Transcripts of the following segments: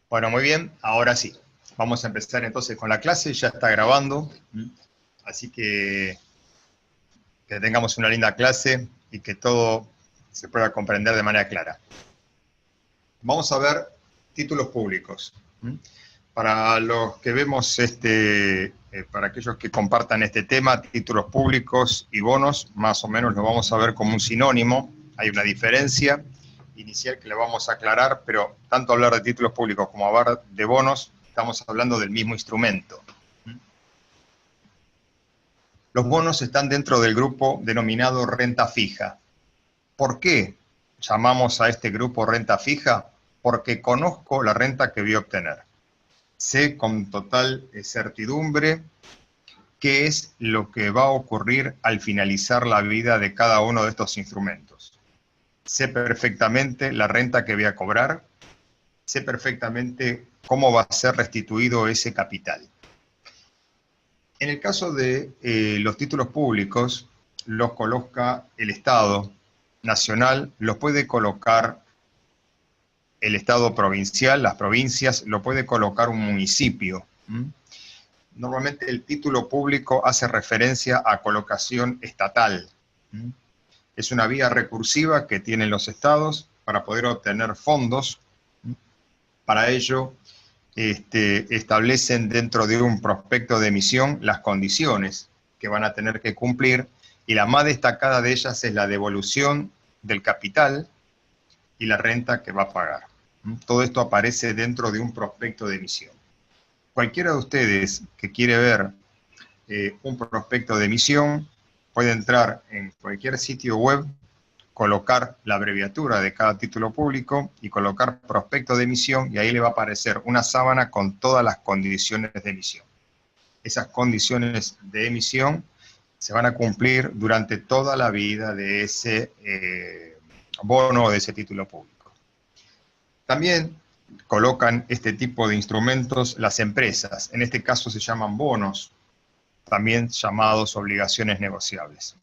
Bueno, muy bien, ahora sí. Vamos a empezar entonces con la clase, ya está grabando. Así que tengamos una linda clase y que todo se pueda comprender de manera clara. Vamos a ver títulos públicos. Para los que vemos para aquellos que compartan este tema, títulos públicos y bonos, más o menos lo vamos a ver como un sinónimo. Hay una diferencia inicial que le vamos a aclarar, pero tanto hablar de títulos públicos como hablar de bonos, estamos hablando del mismo instrumento. Los bonos están dentro del grupo denominado renta fija. ¿Por qué llamamos a este grupo renta fija? Porque conozco la renta que voy a obtener. Sé con total certidumbre qué es lo que va a ocurrir al finalizar la vida de cada uno de estos instrumentos. Sé perfectamente la renta que voy a cobrar, sé perfectamente cómo va a ser restituido ese capital. En el caso de los títulos públicos, los coloca el Estado nacional, los puede colocar el Estado provincial, las provincias, lo puede colocar un municipio. Normalmente el título público hace referencia a colocación estatal. Es una vía recursiva que tienen los estados para poder obtener fondos. Para ello, establecen dentro de un prospecto de emisión las condiciones que van a tener que cumplir, y la más destacada de ellas es la devolución del capital y la renta que va a pagar. Todo esto aparece dentro de un prospecto de emisión. Cualquiera de ustedes que quiere ver un prospecto de emisión puede entrar en cualquier sitio web, colocar la abreviatura de cada título público y colocar prospecto de emisión, y ahí le va a aparecer una sábana con todas las condiciones de emisión. Esas condiciones de emisión se van a cumplir durante toda la vida de ese bono o de ese título público. También colocan este tipo de instrumentos las empresas, en este caso se llaman bonos, también llamados obligaciones negociables.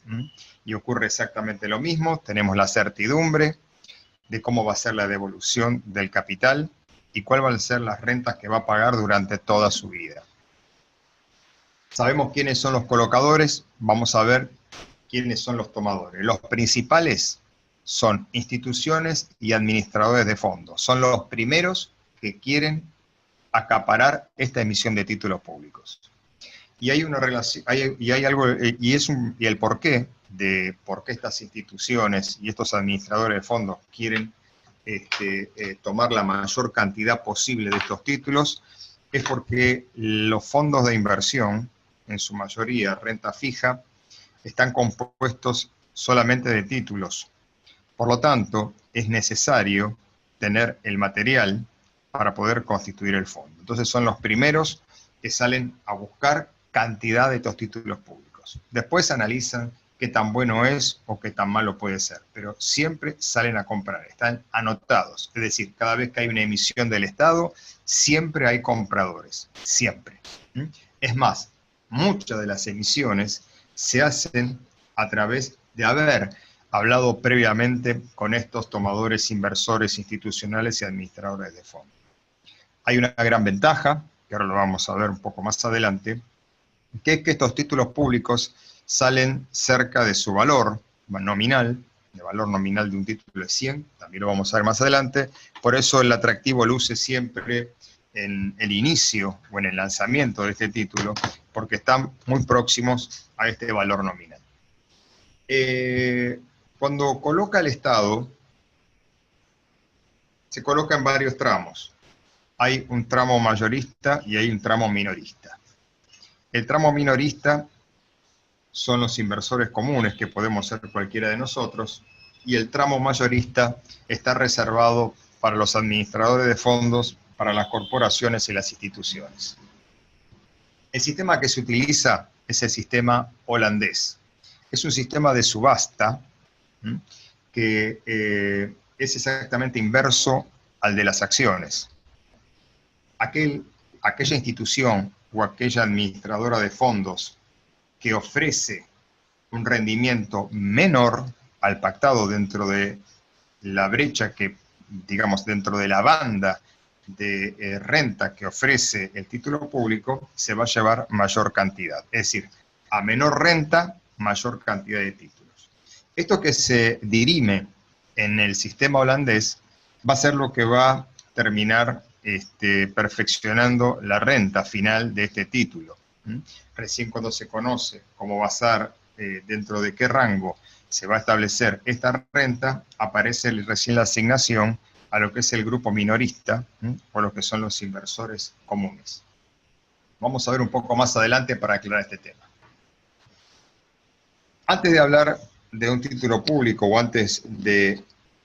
Y ocurre exactamente lo mismo, tenemos la certidumbre de cómo va a ser la devolución del capital y cuáles van a ser las rentas que va a pagar durante toda su vida. Sabemos quiénes son los colocadores, vamos a ver quiénes son los tomadores. Los principales son instituciones y administradores de fondos. Son los primeros que quieren acaparar esta emisión de títulos públicos. Y hay una relación, y el porqué de por qué estas instituciones y estos administradores de fondos quieren tomar la mayor cantidad posible de estos títulos, es porque los fondos de inversión, en su mayoría renta fija, están compuestos solamente de títulos. Por lo tanto, es necesario tener el material para poder constituir el fondo. Entonces son los primeros que salen a buscar cantidad de estos títulos públicos. Después analizan qué tan bueno es o qué tan malo puede ser, pero siempre salen a comprar, están anotados. Es decir, cada vez que hay una emisión del Estado, siempre hay compradores, siempre. Es más, muchas de las emisiones se hacen a través de haber hablado previamente con estos tomadores, inversores institucionales y administradores de fondos. Hay una gran ventaja, que ahora lo vamos a ver un poco más adelante, que es que estos títulos públicos salen cerca de su valor nominal, el valor nominal de un título es 100, también lo vamos a ver más adelante, por eso el atractivo luce siempre en el inicio o en el lanzamiento de este título, porque están muy próximos a este valor nominal. Cuando coloca el Estado, se coloca en varios tramos. Hay un tramo mayorista y hay un tramo minorista. El tramo minorista son los inversores comunes, que podemos ser cualquiera de nosotros, y el tramo mayorista está reservado para los administradores de fondos, para las corporaciones y las instituciones. El sistema que se utiliza es el sistema holandés. Es un sistema de subasta que es exactamente inverso al de las acciones. Aquella institución o aquella administradora de fondos que ofrece un rendimiento menor al pactado dentro de la brecha que, digamos, dentro de la banda renta que ofrece el título público, se va a llevar mayor cantidad. Es decir, a menor renta, mayor cantidad de títulos. Esto que se dirime en el sistema holandés va a ser lo que va a terminar perfeccionando la renta final de este título. Recién cuando se conoce cómo va a ser, dentro de qué rango se va a establecer esta renta, aparece recién la asignación a lo que es el grupo minorista, o lo que son los inversores comunes. Vamos a ver un poco más adelante para aclarar este tema. Antes de hablar de un título público o antes de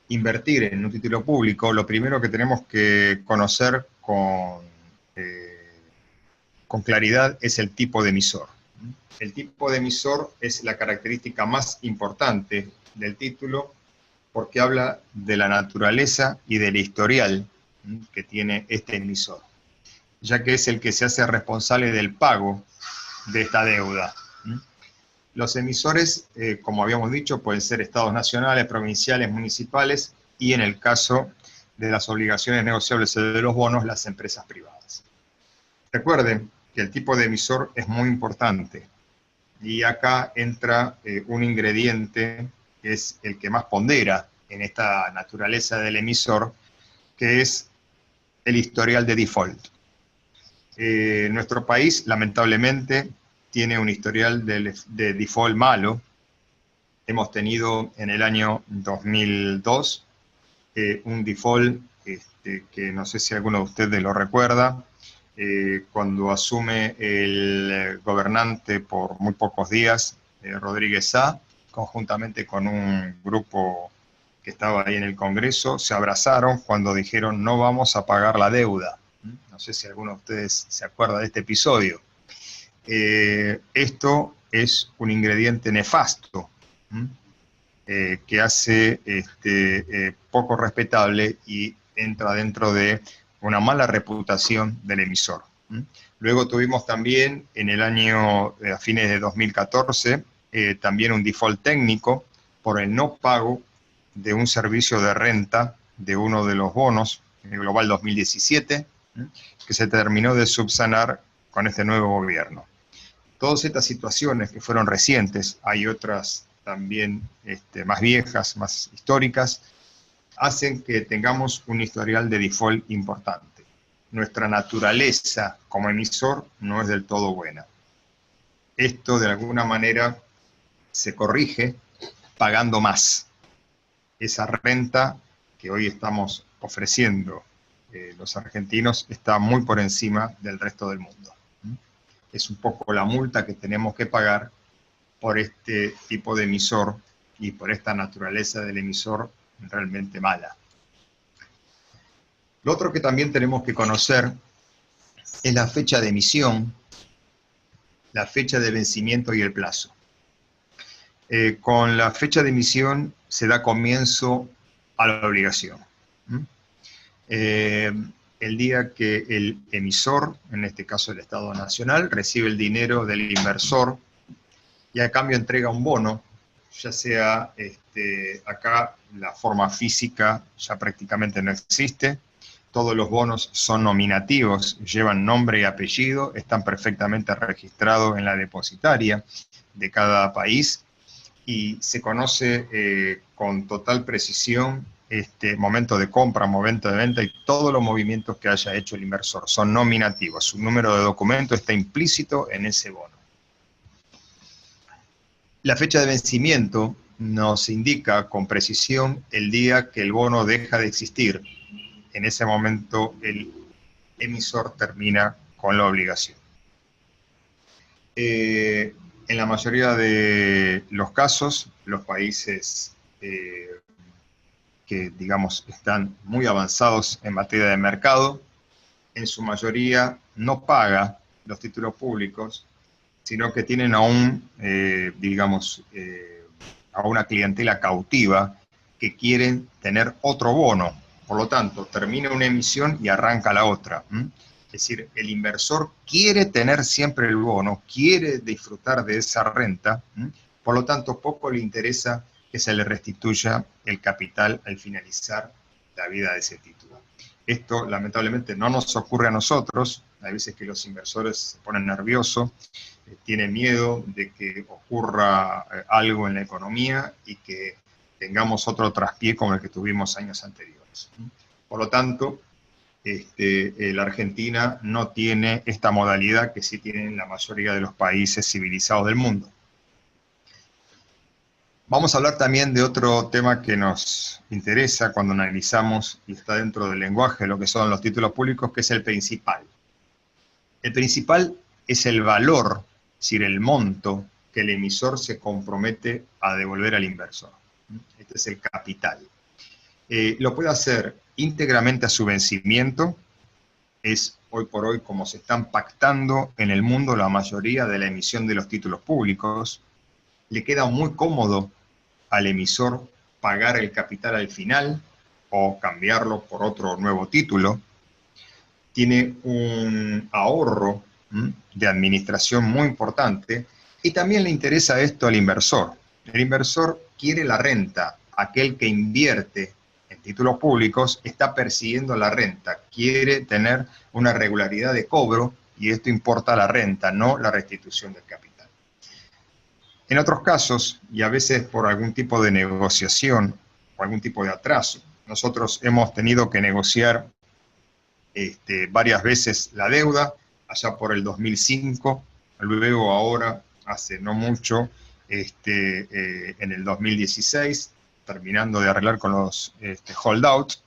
invertir en un título público, lo primero que tenemos que conocer con claridad es el tipo de emisor. El tipo de emisor es la característica más importante del título porque habla de la naturaleza y del historial que tiene este emisor, ya que es el que se hace responsable del pago de esta deuda. Los emisores, como habíamos dicho, pueden ser estados nacionales, provinciales, municipales y en el caso de las obligaciones negociables de los bonos, las empresas privadas. Recuerden que el tipo de emisor es muy importante y acá entra un ingrediente que es el que más pondera en esta naturaleza del emisor, que es el historial de default. Nuestro país, lamentablemente, tiene un historial de default malo. Hemos tenido en el año 2002 un default que no sé si alguno de ustedes lo recuerda, cuando asume el gobernante por muy pocos días, Rodríguez Sá, conjuntamente con un grupo que estaba ahí en el Congreso, se abrazaron cuando dijeron no vamos a pagar la deuda. No sé si alguno de ustedes se acuerda de este episodio. Esto es un ingrediente nefasto, que hace poco respetable y entra dentro de una mala reputación del emisor. Luego tuvimos también en el año, a fines de 2014, también un default técnico por el no pago de un servicio de renta de uno de los bonos, el Global 2017, que se terminó de subsanar con este nuevo gobierno. Todas estas situaciones que fueron recientes, hay otras también más viejas, más históricas, hacen que tengamos un historial de default importante. Nuestra naturaleza como emisor no es del todo buena. Esto de alguna manera se corrige pagando más. Esa renta que hoy estamos ofreciendo los argentinos está muy por encima del resto del mundo. Es un poco la multa que tenemos que pagar por este tipo de emisor y por esta naturaleza del emisor realmente mala. Lo otro que también tenemos que conocer es la fecha de emisión, la fecha de vencimiento y el plazo. Con la fecha de emisión se da comienzo a la obligación. El día que el emisor, en este caso el Estado Nacional, recibe el dinero del inversor y a cambio entrega un bono, ya sea acá la forma física ya prácticamente no existe, todos los bonos son nominativos, llevan nombre y apellido, están perfectamente registrados en la depositaria de cada país y se conoce con total precisión momento de compra, momento de venta y todos los movimientos que haya hecho el inversor. Son nominativos, su número de documento está implícito en ese bono. La fecha de vencimiento nos indica con precisión el día que el bono deja de existir. En ese momento el emisor termina con la obligación. En la mayoría de los casos, los países que, digamos, están muy avanzados en materia de mercado, en su mayoría no paga los títulos públicos, sino que tienen aún, digamos, a una clientela cautiva que quieren tener otro bono. Por lo tanto, termina una emisión y arranca la otra. Es decir, el inversor quiere tener siempre el bono, quiere disfrutar de esa renta, por lo tanto, poco le interesa que se le restituya el capital al finalizar la vida de ese título. Esto lamentablemente no nos ocurre a nosotros. Hay veces que los inversores se ponen nerviosos, tienen miedo de que ocurra algo en la economía y que tengamos otro traspié como el que tuvimos años anteriores. Por lo tanto, la Argentina no tiene esta modalidad que sí tienen la mayoría de los países civilizados del mundo. Vamos a hablar también de otro tema que nos interesa cuando analizamos, y está dentro del lenguaje, lo que son los títulos públicos, que es el principal. El principal es el valor, es decir, el monto que el emisor se compromete a devolver al inversor. Este es el capital. Lo puede hacer íntegramente a su vencimiento. Es hoy por hoy como se están pactando en el mundo la mayoría de la emisión de los títulos públicos. Le queda muy cómodo al emisor pagar el capital al final o cambiarlo por otro nuevo título. Tiene un ahorro de administración muy importante y también le interesa esto al inversor. El inversor quiere la renta. Aquel que invierte en títulos públicos está persiguiendo la renta, quiere tener una regularidad de cobro y esto importa la renta, no la restitución del capital. En otros casos, y a veces por algún tipo de negociación o algún tipo de atraso, nosotros hemos tenido que negociar varias veces la deuda, allá por el 2005, luego ahora, hace no mucho, en el 2016, terminando de arreglar con los holdouts,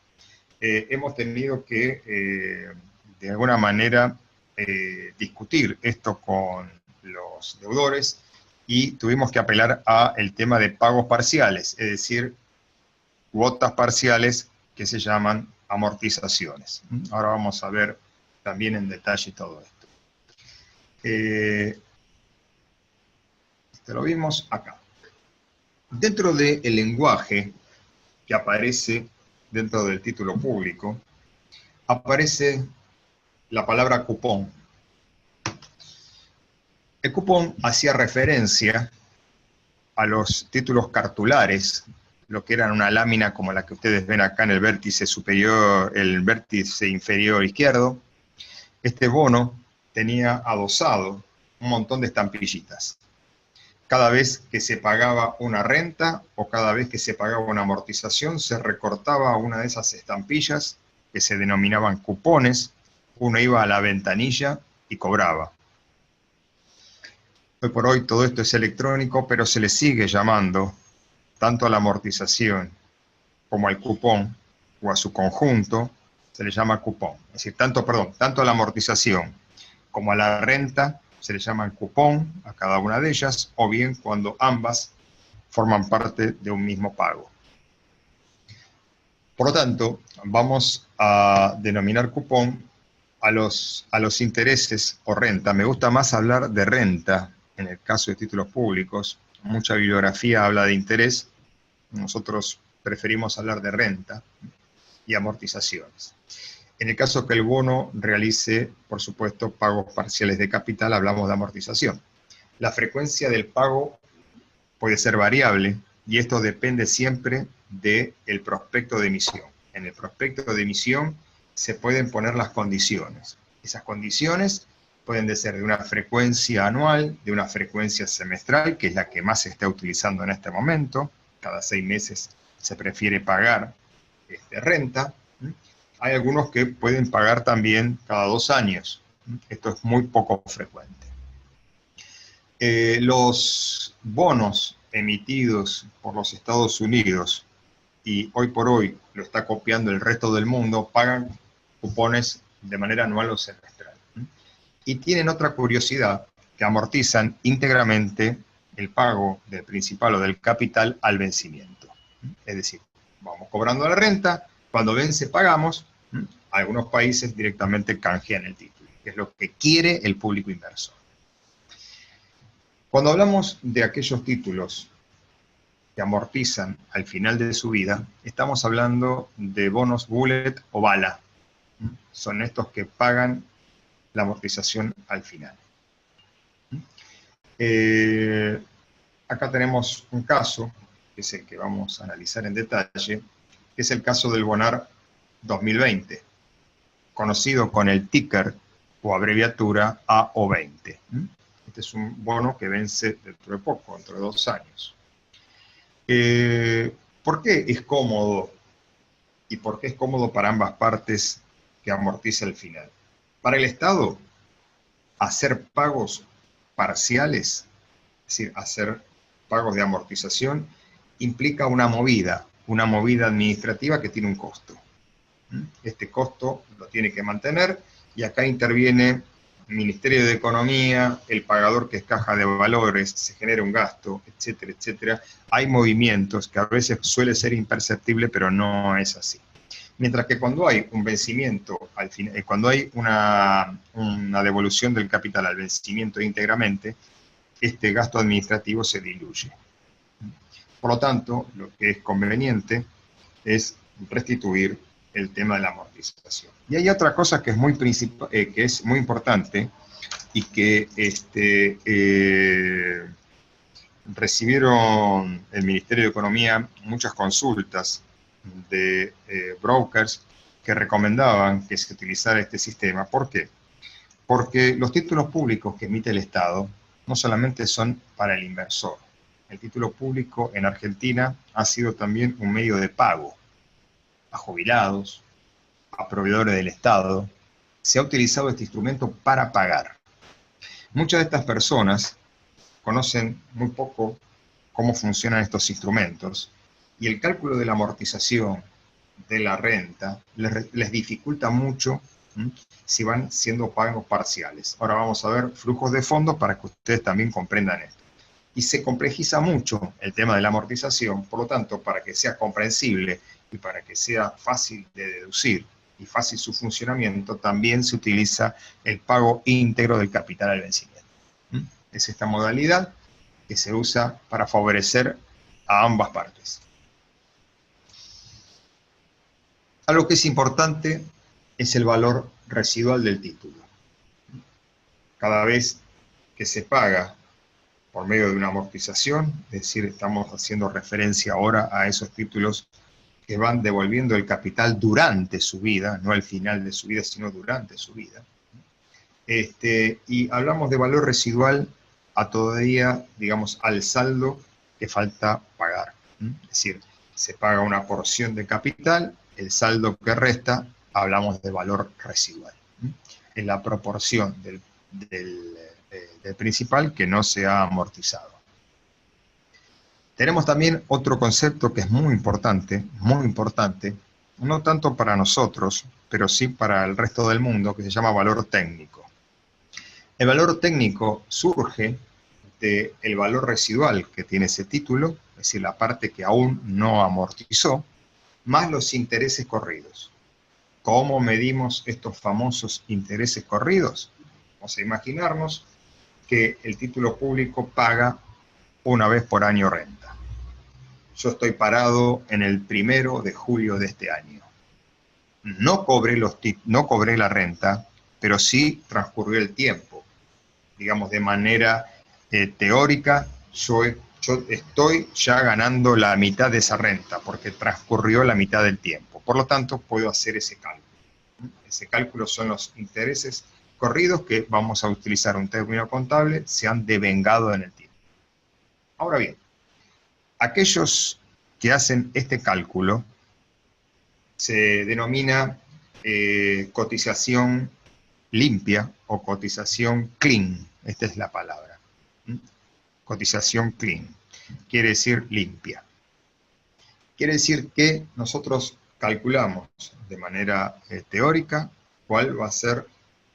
hemos tenido que, de alguna manera, discutir esto con los deudores y tuvimos que apelar al tema de pagos parciales, es decir, cuotas parciales que se llaman amortizaciones. Ahora vamos a ver también en detalle todo esto. Lo vimos acá. Dentro del lenguaje que aparece dentro del título público, aparece la palabra cupón. El cupón hacía referencia a los títulos cartulares, lo que eran una lámina como la que ustedes ven acá en el vértice superior, el vértice inferior izquierdo. Este bono tenía adosado un montón de estampillitas. Cada vez que se pagaba una renta o cada vez que se pagaba una amortización, se recortaba una de esas estampillas que se denominaban cupones. Uno iba a la ventanilla y cobraba. Hoy por hoy todo esto es electrónico, pero se le sigue llamando tanto a la amortización como al cupón o a su conjunto, se le llama cupón. Es decir, tanto a la amortización como a la renta se le llama cupón a cada una de ellas, o bien cuando ambas forman parte de un mismo pago. Por lo tanto, vamos a denominar cupón a los intereses o renta. Me gusta más hablar de renta en el caso de títulos públicos. Mucha bibliografía habla de interés. Nosotros preferimos hablar de renta y amortizaciones. En el caso que el bono realice, por supuesto, pagos parciales de capital, hablamos de amortización. La frecuencia del pago puede ser variable y esto depende siempre del prospecto de emisión. En el prospecto de emisión se pueden poner las condiciones. Esas condiciones pueden ser de una frecuencia anual, de una frecuencia semestral, que es la que más se está utilizando en este momento. Cada 6 meses se prefiere pagar renta. Hay algunos que pueden pagar también cada 2 años. Esto es muy poco frecuente. Los bonos emitidos por los Estados Unidos, y hoy por hoy lo está copiando el resto del mundo, pagan cupones de manera anual o semestral. Y tienen otra curiosidad, que amortizan íntegramente el pago del principal o del capital al vencimiento. Es decir, vamos cobrando la renta, cuando vence pagamos. Algunos países directamente canjean el título, que es lo que quiere el público inversor. Cuando hablamos de aquellos títulos que amortizan al final de su vida, estamos hablando de bonos bullet o bala. Son estos que pagan la amortización al final. Acá tenemos un caso, que es el que vamos a analizar en detalle, que es el caso del Bonar 2020. conocido con el ticker o abreviatura AO20. Este es un bono que vence dentro de poco, dentro de 2 años. ¿Por qué es cómodo? ¿Y por qué es cómodo para ambas partes que amortiza el final? Para el Estado, hacer pagos parciales, es decir, hacer pagos de amortización, implica una movida administrativa que tiene un costo. Este costo lo tiene que mantener, y acá interviene el Ministerio de Economía, el pagador que es Caja de Valores, se genera un gasto, etcétera, etcétera. Hay movimientos que a veces suele ser imperceptible, pero no es así. Mientras que cuando hay un vencimiento, cuando hay una devolución del capital al vencimiento íntegramente, este gasto administrativo se diluye. Por lo tanto, lo que es conveniente es restituir el tema de la amortización. Y hay otra cosa que es muy importante y que recibieron el Ministerio de Economía muchas consultas de brokers que recomendaban que se utilizara este sistema. ¿Por qué? Porque los títulos públicos que emite el Estado no solamente son para el inversor. El título público en Argentina ha sido también un medio de pago a jubilados, a proveedores del Estado. Se ha utilizado este instrumento para pagar. Muchas de estas personas conocen muy poco cómo funcionan estos instrumentos, y el cálculo de la amortización de la renta les dificulta mucho si van siendo pagos parciales. Ahora vamos a ver flujos de fondos para que ustedes también comprendan esto. Y se complejiza mucho el tema de la amortización, por lo tanto, para que sea comprensible y para que sea fácil de deducir y fácil su funcionamiento, también se utiliza el pago íntegro del capital al vencimiento. Es esta modalidad que se usa para favorecer a ambas partes. Algo que es importante es el valor residual del título. Cada vez que se paga por medio de una amortización, es decir, estamos haciendo referencia ahora a esos títulos que van devolviendo el capital durante su vida, no al final de su vida, sino durante su vida. Y hablamos de valor residual a todavía, digamos, al saldo que falta pagar. Es decir, se paga una porción de capital, el saldo que resta, hablamos de valor residual. Es la proporción del principal que no se ha amortizado. Tenemos también otro concepto que es muy importante, no tanto para nosotros, pero sí para el resto del mundo, que se llama valor técnico. El valor técnico surge del valor residual que tiene ese título, es decir, la parte que aún no amortizó, más los intereses corridos. ¿Cómo medimos estos famosos intereses corridos? Vamos a imaginarnos que el título público paga una vez por año renta. Yo estoy parado en el 1 de julio de este año. No cobré la renta, pero sí transcurrió el tiempo. Digamos, de manera teórica, yo estoy ya ganando la mitad de esa renta, porque transcurrió la mitad del tiempo. Por lo tanto, puedo hacer ese cálculo. Ese cálculo son los intereses corridos que, vamos a utilizar un término contable, se han devengado en el tiempo. Ahora bien, aquellos que hacen este cálculo se denomina cotización limpia o cotización clean. Esta es la palabra. Cotización clean. Quiere decir limpia. Quiere decir que nosotros calculamos de manera teórica cuál va a ser,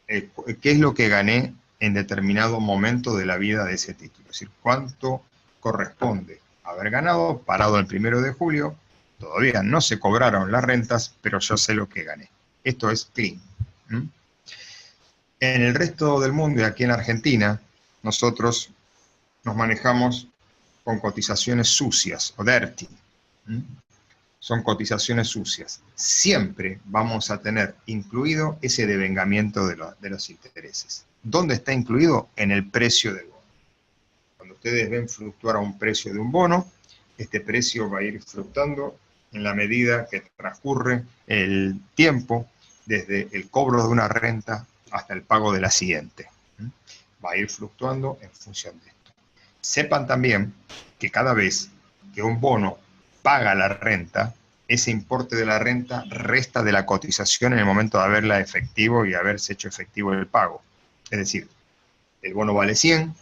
qué es lo que gané en determinado momento de la vida de ese título. Es decir, cuánto corresponde haber ganado, parado el 1 de julio, todavía no se cobraron las rentas, pero yo sé lo que gané. Esto es clean. En el resto del mundo y aquí en Argentina, nosotros nos manejamos con cotizaciones sucias o dirty. Son cotizaciones sucias. Siempre vamos a tener incluido ese devengamiento de los intereses. ¿Dónde está incluido? En el precio del bono. Cuando ustedes ven fluctuar a un precio de un bono, este precio va a ir fluctuando en la medida que transcurre el tiempo desde el cobro de una renta hasta el pago de la siguiente. Va a ir fluctuando en función de esto. Sepan también que cada vez que un bono paga la renta, ese importe de la renta resta de la cotización en el momento de haberla efectivo y haberse hecho efectivo el pago. Es decir, el bono vale 100,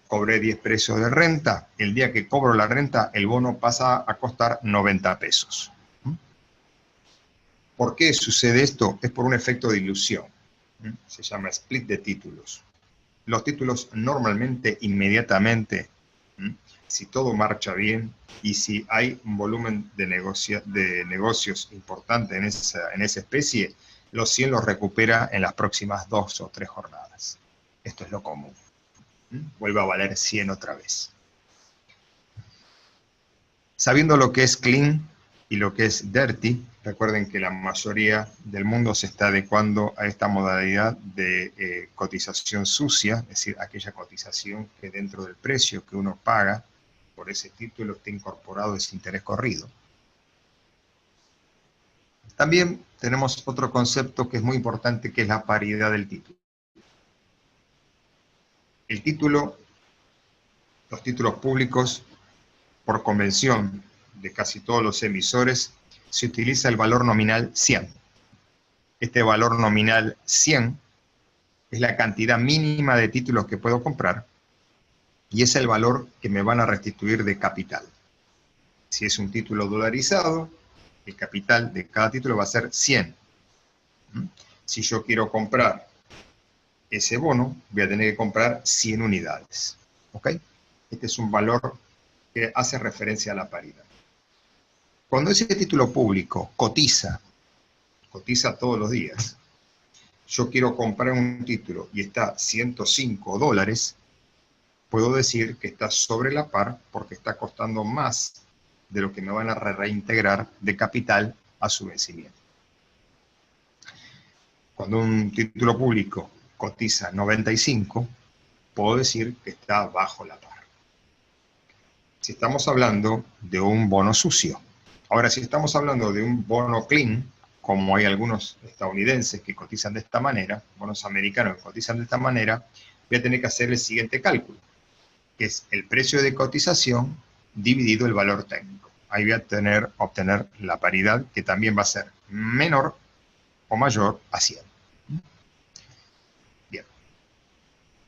cobré 10 pesos de renta, el día que cobro la renta, el bono pasa a costar 90 pesos. ¿Por qué sucede esto? Es por un efecto de ilusión. Se llama split de títulos. Los títulos normalmente, inmediatamente, si todo marcha bien y si hay un volumen de negocios importante en esa especie, los 100 los recupera en las próximas 2 o 3 jornadas. Esto es lo común. Vuelve a valer 100 otra vez. Sabiendo lo que es clean y lo que es dirty, recuerden que la mayoría del mundo se está adecuando a esta modalidad de cotización sucia, es decir, aquella cotización que dentro del precio que uno paga por ese título está incorporado ese interés corrido. También tenemos otro concepto que es muy importante, que es la paridad del título. El título, los títulos públicos, por convención de casi todos los emisores, se utiliza el valor nominal 100. Este valor nominal 100 es la cantidad mínima de títulos que puedo comprar y es el valor que me van a restituir de capital. Si es un título dolarizado, el capital de cada título va a ser 100. Si yo quiero comprar ese bono, voy a tener que comprar 100 unidades. ¿Ok? Este es un valor que hace referencia a la paridad. Cuando ese título público cotiza todos los días, yo quiero comprar un título y está $105, puedo decir que está sobre la par porque está costando más de lo que me van a reintegrar de capital a su vencimiento. Cuando un título público cotiza 95, puedo decir que está bajo la par. Si estamos hablando de un bono sucio. Ahora, si estamos hablando de un bono clean, como hay algunos estadounidenses que cotizan de esta manera, bonos americanos que cotizan de esta manera, voy a tener que hacer el siguiente cálculo, que es el precio de cotización dividido el valor técnico. Ahí voy a obtener la paridad, que también va a ser menor o mayor a 100. Bien.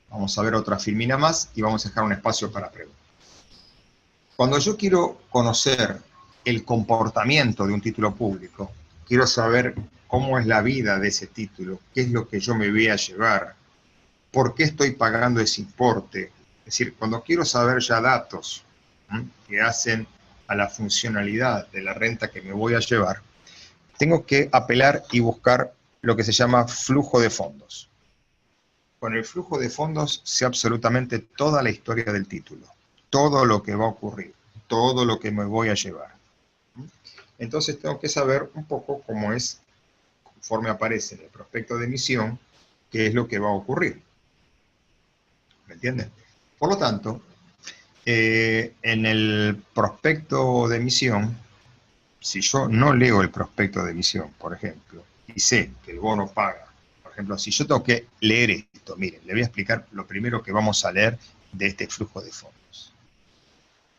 Vamos a ver otra filmina más y vamos a dejar un espacio para preguntas. Cuando yo quiero conocer el comportamiento de un título público, quiero saber cómo es la vida de ese título, qué es lo que yo me voy a llevar, por qué estoy pagando ese importe. Es decir, cuando quiero saber ya datos que hacen a la funcionalidad de la renta que me voy a llevar, tengo que apelar y buscar lo que se llama flujo de fondos. Con el flujo de fondos sé absolutamente toda la historia del título, todo lo que va a ocurrir, todo lo que me voy a llevar. Entonces tengo que saber un poco cómo es, conforme aparece en el prospecto de emisión, qué es lo que va a ocurrir. ¿Me entienden? Por lo tanto, en el prospecto de emisión, si yo no leo el prospecto de emisión, por ejemplo, y sé que el bono paga, por ejemplo, si yo tengo que leer esto, miren, le voy a explicar lo primero que vamos a leer de este flujo de fondos.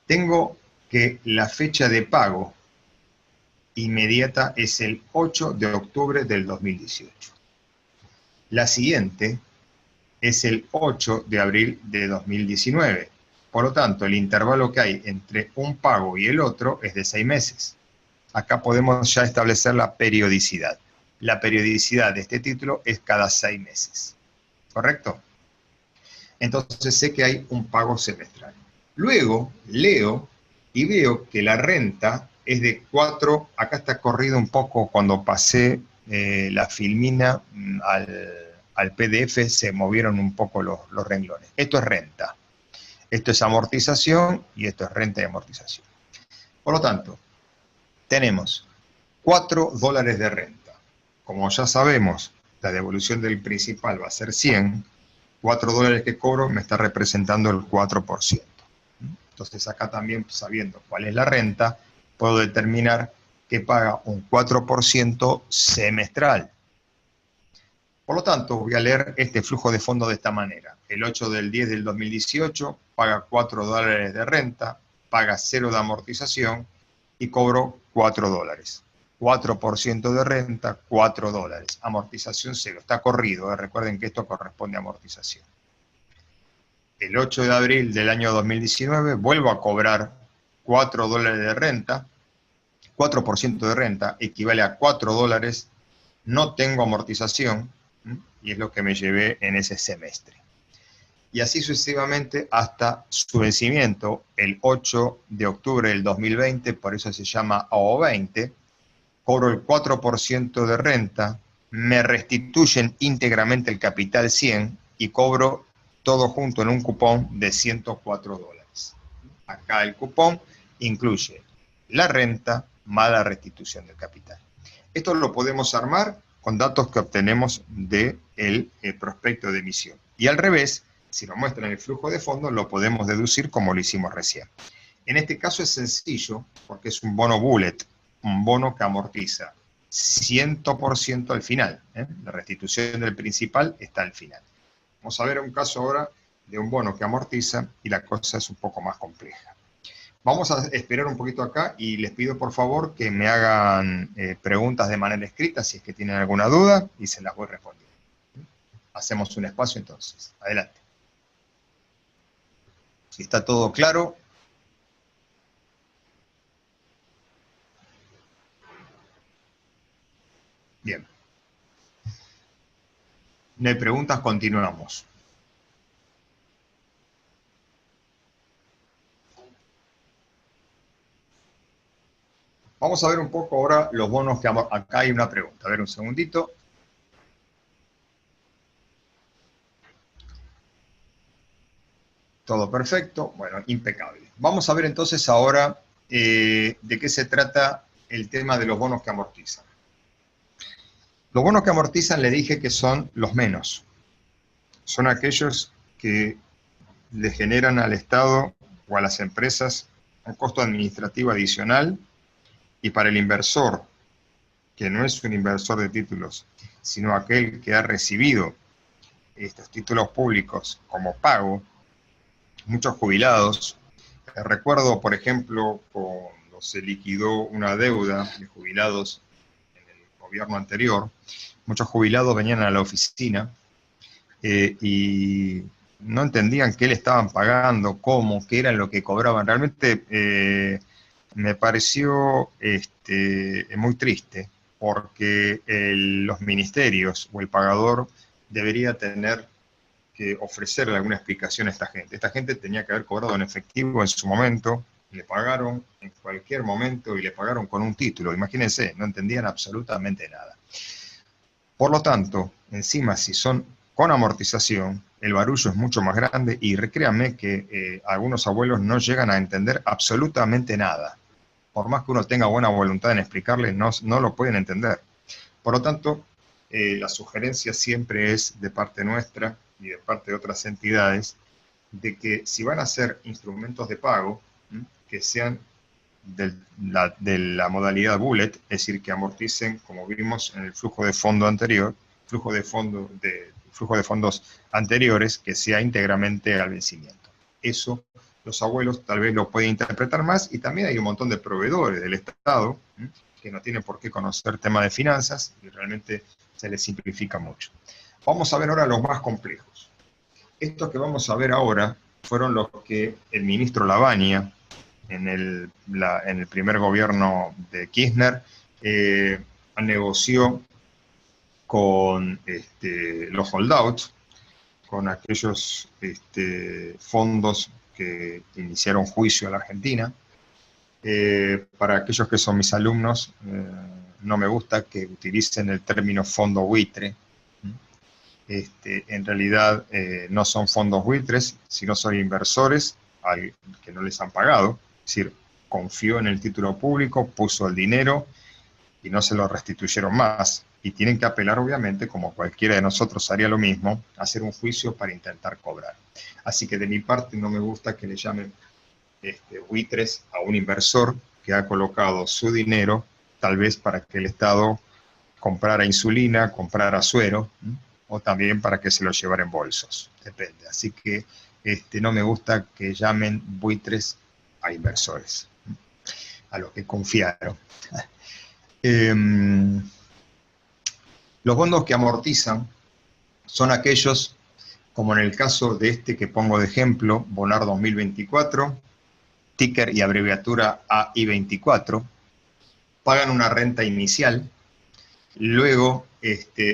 Tengo que la fecha de pago inmediata es el 8 de octubre del 2018. La siguiente es el 8 de abril de 2019. Por lo tanto, el intervalo que hay entre un pago y el otro es de 6 meses. Acá podemos ya establecer la periodicidad. La periodicidad de este título es cada 6 meses. ¿Correcto? Entonces sé que hay un pago semestral. Luego leo y veo que la renta es de 4, acá está corrido un poco cuando pasé la filmina al PDF, se movieron un poco los renglones. Esto es renta, esto es amortización y esto es renta y amortización. Por lo tanto, tenemos $4 de renta. Como ya sabemos, la devolución del principal va a ser 100, $4 que cobro me está representando el 4%. Entonces acá también, sabiendo cuál es la renta, puedo determinar que paga un 4% semestral. Por lo tanto, voy a leer este flujo de fondo de esta manera. El 8 del 10 del 2018 paga $4 de renta, paga 0 de amortización y cobro $4. 4% de renta, $4. Amortización 0. Está corrido, recuerden que esto corresponde a amortización. El 8 de abril del año 2019 vuelvo a cobrar $4 de renta, 4% de renta, equivale a $4, no tengo amortización, y es lo que me llevé en ese semestre. Y así sucesivamente hasta su vencimiento, el 8 de octubre del 2020, por eso se llama AO20, cobro el 4% de renta, me restituyen íntegramente el capital 100 y cobro todo junto en un cupón de $104. Acá el cupón incluye la renta más la restitución del capital. Esto lo podemos armar con datos que obtenemos del prospecto de emisión. Y al revés, si nos muestran el flujo de fondos, lo podemos deducir como lo hicimos recién. En este caso es sencillo, porque es un bono bullet, un bono que amortiza 100% al final. La restitución del principal está al final. Vamos a ver un caso ahora de un bono que amortiza y la cosa es un poco más compleja. Vamos a esperar un poquito acá y les pido por favor que me hagan preguntas de manera escrita si es que tienen alguna duda y se las voy respondiendo. Hacemos un espacio entonces. Adelante. Si está todo claro. Bien. No hay preguntas, continuamos. Vamos a ver un poco ahora los bonos que acá hay una pregunta. A ver un segundito. Todo perfecto. Bueno, impecable. Vamos a ver entonces ahora de qué se trata el tema de los bonos que amortizan. Los bonos que amortizan le dije que son los menos. Son aquellos que le generan al Estado o a las empresas un costo administrativo adicional y para el inversor, que no es un inversor de títulos, sino aquel que ha recibido estos títulos públicos como pago, muchos jubilados. Recuerdo, por ejemplo, cuando se liquidó una deuda de jubilados en el gobierno anterior, muchos jubilados venían a la oficina y no entendían qué le estaban pagando, cómo, qué era lo que cobraban. Realmente me pareció muy triste, porque los ministerios o el pagador debería tener que ofrecerle alguna explicación a esta gente. Esta gente tenía que haber cobrado en efectivo en su momento, le pagaron en cualquier momento y le pagaron con un título. Imagínense, no entendían absolutamente nada. Por lo tanto, encima si son con amortización, el barullo es mucho más grande y créanme que algunos abuelos no llegan a entender absolutamente nada. Por más que uno tenga buena voluntad en explicarles, no lo pueden entender. Por lo tanto, la sugerencia siempre es de parte nuestra y de parte de otras entidades, de que si van a hacer instrumentos de pago, que sean de la modalidad bullet, es decir, que amorticen, como vimos en el flujo de fondo anterior, flujo de fondos anteriores, que sea íntegramente al vencimiento. Eso los abuelos tal vez lo pueden interpretar más, y también hay un montón de proveedores del Estado que no tienen por qué conocer temas de finanzas y realmente se les simplifica mucho. Vamos a ver ahora los más complejos. Estos que vamos a ver ahora fueron los que el ministro Lavagna, en el primer gobierno de Kirchner, negoció con los holdouts, con aquellos fondos que iniciaron juicio a la Argentina. Para aquellos que son mis alumnos, no me gusta que utilicen el término fondo buitre. En realidad no son fondos buitres, sino son inversores que no les han pagado. Es decir, confió en el título público, puso el dinero y no se lo restituyeron más. Y tienen que apelar, obviamente, como cualquiera de nosotros haría lo mismo, a hacer un juicio para intentar cobrar. Así que de mi parte no me gusta que le llamen buitres a un inversor que ha colocado su dinero, tal vez para que el Estado comprara insulina, comprara suero, o también para que se lo llevara en bolsos, depende. Así que no me gusta que llamen buitres a inversores, a los que confiaron. Los bonos que amortizan son aquellos, como en el caso de este que pongo de ejemplo, Bonar 2024, ticker y abreviatura AI24, pagan una renta inicial, luego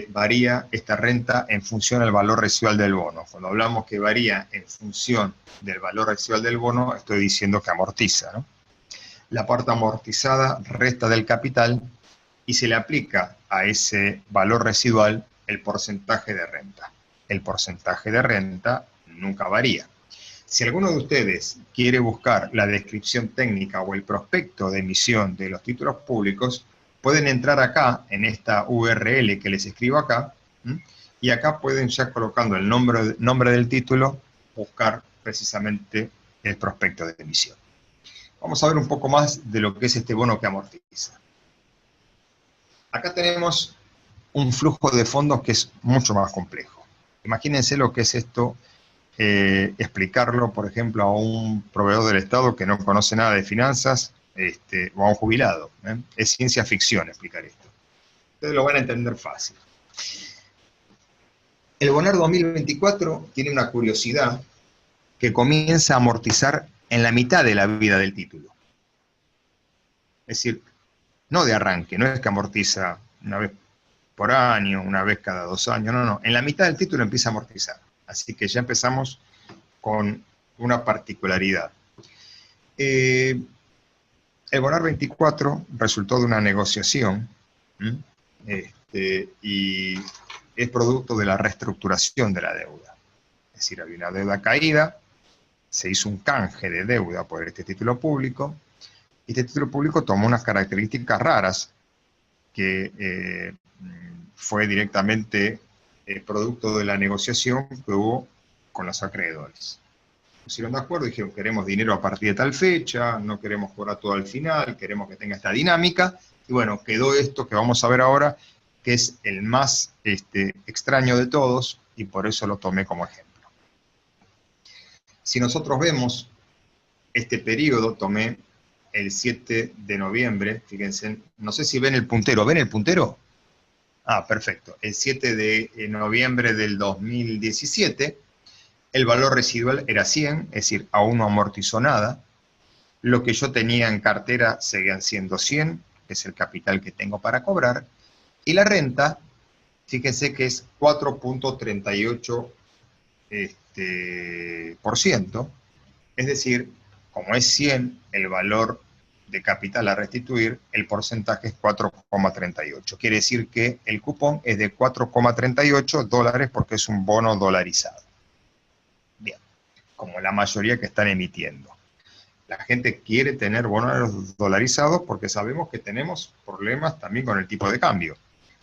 varía esta renta en función al valor residual del bono. Cuando hablamos que varía en función del valor residual del bono, estoy diciendo que amortiza, ¿no? La parte amortizada resta del capital y se le aplica a ese valor residual el porcentaje de renta. El porcentaje de renta nunca varía. Si alguno de ustedes quiere buscar la descripción técnica o el prospecto de emisión de los títulos públicos, pueden entrar acá, en esta URL que les escribo acá, y acá pueden, ya colocando el nombre del título, buscar precisamente el prospecto de emisión. Vamos a ver un poco más de lo que es este bono que amortiza. Acá tenemos un flujo de fondos que es mucho más complejo. Imagínense lo que es esto, explicarlo, por ejemplo, a un proveedor del Estado que no conoce nada de finanzas, o a un jubilado. Es ciencia ficción explicar esto. Ustedes lo van a entender fácil. El Bonar 2024 tiene una curiosidad que comienza a amortizar en la mitad de la vida del título. Es decir, no de arranque, no es que amortiza una vez por año, una vez cada 2 años, no. En la mitad del título empieza a amortizar. Así que ya empezamos con una particularidad. El Bonar 24 resultó de una negociación y es producto de la reestructuración de la deuda. Es decir, había una deuda caída, se hizo un canje de deuda por este título público, y este título público tomó unas características raras que fue directamente producto de la negociación que hubo con los acreedores. Se pusieron de acuerdo y dijeron, queremos dinero a partir de tal fecha, no queremos cobrar todo al final, queremos que tenga esta dinámica, y bueno, quedó esto que vamos a ver ahora, que es el más extraño de todos, y por eso lo tomé como ejemplo. Si nosotros vemos este periodo, tomé el 7 de noviembre, fíjense, no sé si ven el puntero, ¿ven el puntero? Ah, perfecto. El 7 de noviembre del 2017, el valor residual era 100, es decir, aún no amortizó nada. Lo que yo tenía en cartera seguían siendo 100, que es el capital que tengo para cobrar. Y la renta, fíjense que es 4.38%, es decir, como es 100 el valor de capital a restituir, el porcentaje es 4,38. Quiere decir que el cupón es de 4,38 dólares porque es un bono dolarizado. Bien, como la mayoría que están emitiendo. La gente quiere tener bonos dolarizados porque sabemos que tenemos problemas también con el tipo de cambio.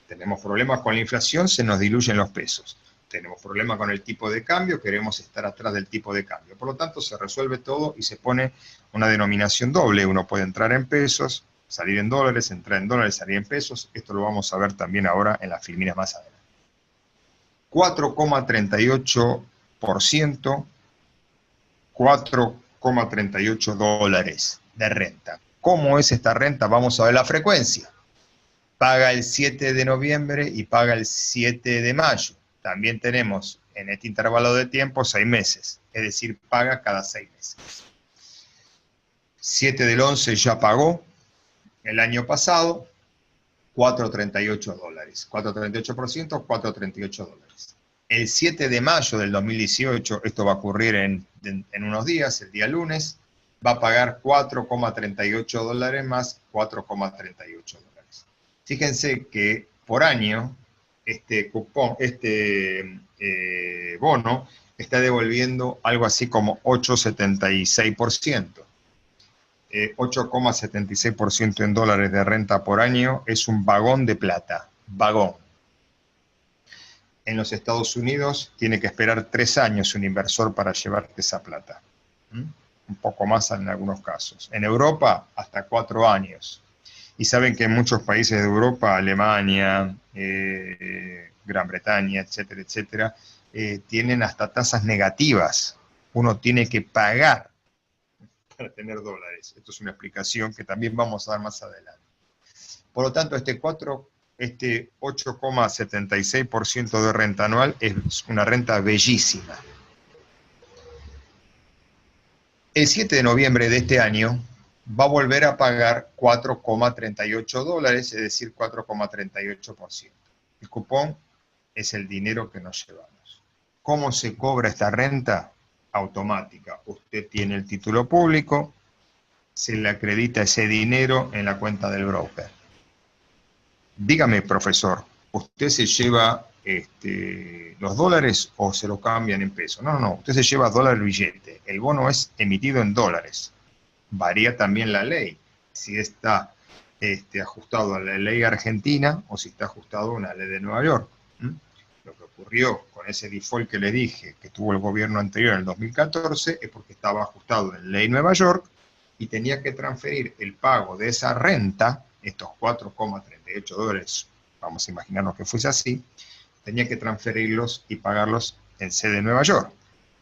Tenemos problemas con la inflación, se nos diluyen los pesos. Tenemos problemas con el tipo de cambio, queremos estar atrás del tipo de cambio. Por lo tanto, se resuelve todo y se pone una denominación doble. Uno puede entrar en pesos, salir en dólares, entrar en dólares, salir en pesos. Esto lo vamos a ver también ahora en las filminas más adelante. 4,38%, 4,38 dólares de renta. ¿Cómo es esta renta? Vamos a ver la frecuencia. Paga el 7 de noviembre y paga el 7 de mayo. También tenemos en este intervalo de tiempo 6 meses, es decir, paga cada 6 meses. 7 del 11 ya pagó el año pasado, 4,38 dólares. 4,38%, 4,38 dólares. El 7 de mayo del 2018, esto va a ocurrir en unos días, el día lunes, va a pagar 4,38 dólares más 4,38 dólares. Fíjense que por año, este bono está devolviendo algo así como 8,76%. 8,76% en dólares de renta por año es un vagón de plata, vagón. En los Estados Unidos tiene que esperar 3 años un inversor para llevarte esa plata. Un poco más en algunos casos. En Europa, hasta 4 años. Y saben que en muchos países de Europa, Alemania, Gran Bretaña, etcétera, etcétera, tienen hasta tasas negativas. Uno tiene que pagar para tener dólares. Esto es una explicación que también vamos a dar más adelante. Por lo tanto, este 8,76% de renta anual es una renta bellísima. El 7 de noviembre de este año va a volver a pagar 4,38 dólares, es decir, 4,38%. El cupón es el dinero que nos llevamos. ¿Cómo se cobra esta renta? Automática. Usted tiene el título público, se le acredita ese dinero en la cuenta del broker. Dígame, profesor, ¿usted se lleva los dólares o se lo cambian en pesos? No, no, usted se lleva dólar billete. El bono es emitido en dólares. Varía también la ley, si está ajustado a la ley argentina o si está ajustado a una ley de Nueva York. Lo que ocurrió con ese default que le dije que tuvo el gobierno anterior en el 2014 es porque estaba ajustado en ley Nueva York y tenía que transferir el pago de esa renta, estos 4,38 dólares, vamos a imaginarnos que fuese así, tenía que transferirlos y pagarlos en sede de Nueva York.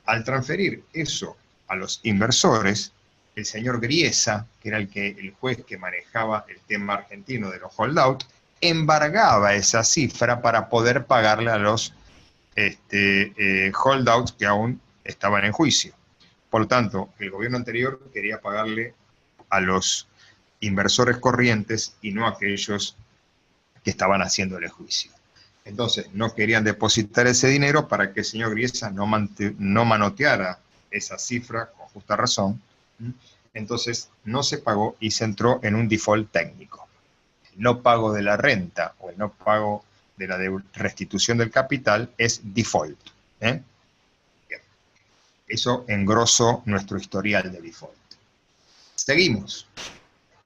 Al transferir eso a los inversores, el señor Griesa, que era el juez que manejaba el tema argentino de los holdout, embargaba esa cifra para poder pagarle a los holdouts que aún estaban en juicio. Por lo tanto, el gobierno anterior quería pagarle a los inversores corrientes y no a aquellos que estaban haciéndole juicio. Entonces, no querían depositar ese dinero para que el señor Griesa no manoteara esa cifra con justa razón. Entonces, no se pagó y se entró en un default técnico. El no pago de la renta o el no pago de la restitución del capital es default. Bien. Eso engrosó nuestro historial de default. Seguimos.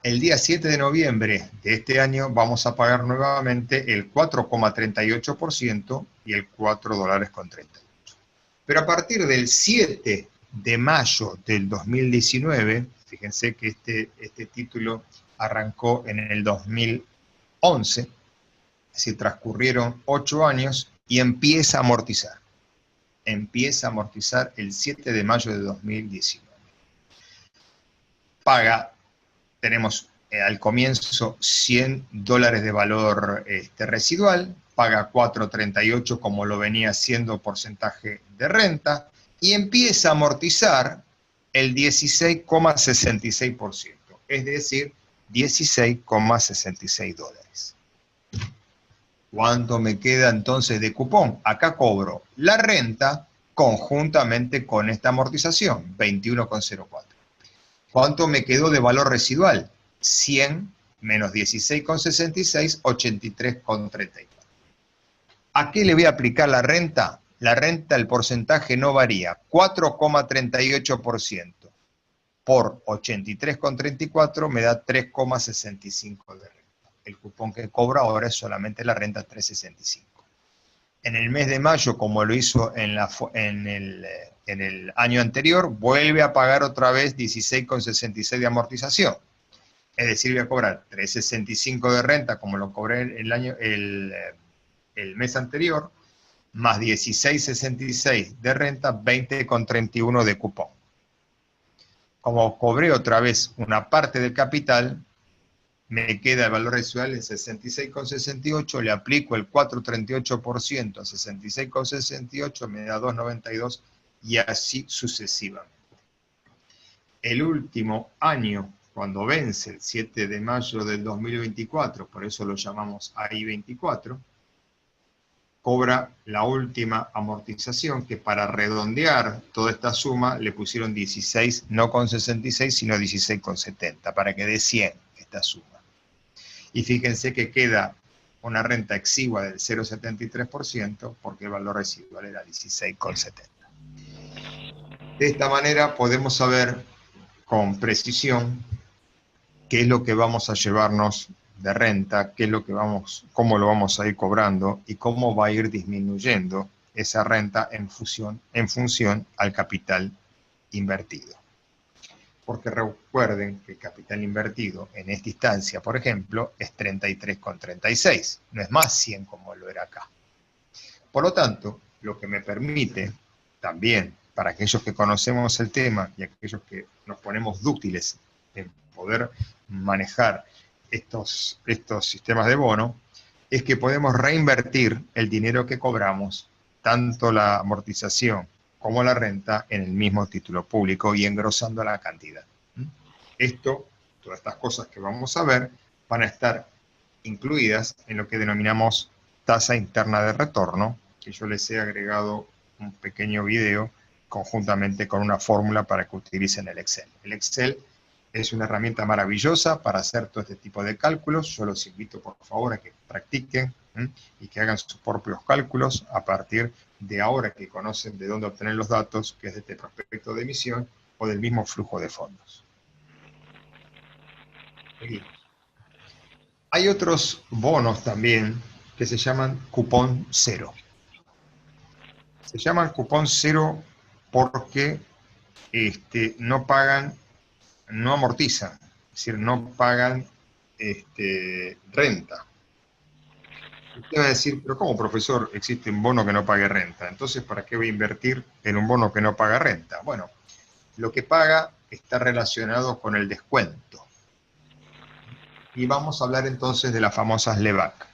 El día 7 de noviembre de este año vamos a pagar nuevamente el 4,38% y el 4 dólares con 38. Pero a partir del 7 de mayo del 2019, fíjense que este título arrancó en el 2011, es decir, transcurrieron 8 años y empieza a amortizar. Empieza a amortizar el 7 de mayo de 2019. Paga, tenemos al comienzo 100 dólares de valor residual, paga 4,38 como lo venía haciendo porcentaje de renta, y empieza a amortizar el 16,66%, es decir, 16,66 dólares. ¿Cuánto me queda entonces de cupón? Acá cobro la renta conjuntamente con esta amortización, 21,04. ¿Cuánto me quedó de valor residual? 100 menos 16,66, 83,34. ¿A qué le voy a aplicar la renta? La renta, el porcentaje no varía, 4,38% por 83,34 me da 3,65 de renta. El cupón que cobro ahora es solamente la renta 3,65. En el mes de mayo, como lo hizo en el año anterior, vuelve a pagar otra vez 16,66 de amortización. Es decir, voy a cobrar 3,65 de renta, como lo cobré el mes anterior, más 16,66 de renta, 20,31 de cupón. Como cobré otra vez una parte del capital, me queda el valor residual en 66,68, le aplico el 4,38% a 66,68, me da 2,92 y así sucesivamente. El último año, cuando vence el 7 de mayo del 2024, por eso lo llamamos AI24, cobra la última amortización, que para redondear toda esta suma le pusieron 16, no con 66, sino 16,70, para que dé 100 esta suma. Y fíjense que queda una renta exigua del 0,73% porque el valor residual era 16,70. De esta manera podemos saber con precisión qué es lo que vamos a llevarnos de renta, cómo lo vamos a ir cobrando y cómo va a ir disminuyendo esa renta en función al capital invertido. Porque recuerden que el capital invertido en esta instancia, por ejemplo, es 33,36, no es más 100 como lo era acá. Por lo tanto, lo que me permite también, para aquellos que conocemos el tema y aquellos que nos ponemos dúctiles en poder manejar estos sistemas de bono, es que podemos reinvertir el dinero que cobramos, tanto la amortización como la renta, en el mismo título público y engrosando la cantidad. Esto, todas estas cosas que vamos a ver, van a estar incluidas en lo que denominamos tasa interna de retorno, que yo les he agregado un pequeño video conjuntamente con una fórmula para que utilicen el Excel. El Excel es una herramienta maravillosa para hacer todo este tipo de cálculos. Yo los invito, por favor, a que practiquen y que hagan sus propios cálculos a partir de ahora que conocen de dónde obtener los datos, que es de este prospecto de emisión o del mismo flujo de fondos. Seguimos. Hay otros bonos también que se llaman cupón cero. Se llaman cupón cero porque no pagan, no amortizan, es decir, no pagan renta. Usted va a decir, pero ¿cómo, profesor, existe un bono que no pague renta? Entonces, ¿para qué voy a invertir en un bono que no paga renta? Bueno, lo que paga está relacionado con el descuento. Y vamos a hablar entonces de las famosas LEBAC.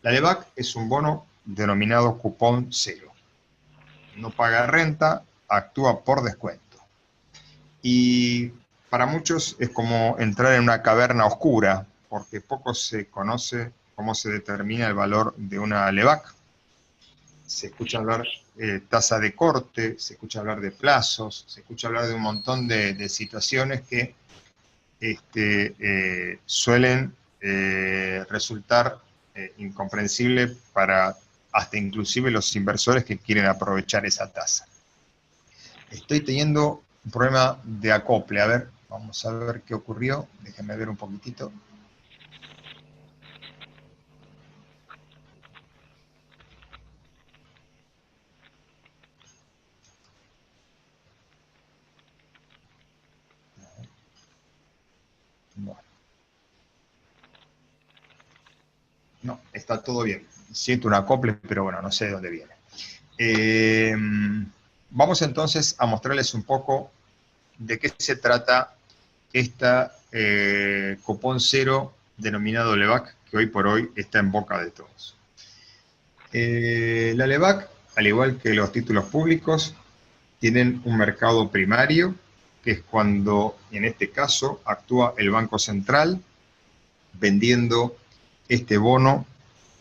La LEBAC es un bono denominado cupón cero. No paga renta, actúa por descuento. Y para muchos es como entrar en una caverna oscura, porque poco se conoce cómo se determina el valor de una LEBAC. Se escucha hablar de tasa de corte, se escucha hablar de plazos, se escucha hablar de un montón de situaciones que suelen resultar incomprensibles para hasta inclusive los inversores que quieren aprovechar esa tasa. Estoy teniendo un problema de acople. A ver, vamos a ver qué ocurrió. Déjenme ver un poquitito. Bueno. No, está todo bien. Siento un acople, pero bueno, no sé de dónde viene. Vamos entonces a mostrarles un poco de qué se trata esta cupón cero denominado LEBAC, que hoy por hoy está en boca de todos. La LEBAC, al igual que los títulos públicos, tienen un mercado primario, que es cuando, en este caso, actúa el Banco Central vendiendo este bono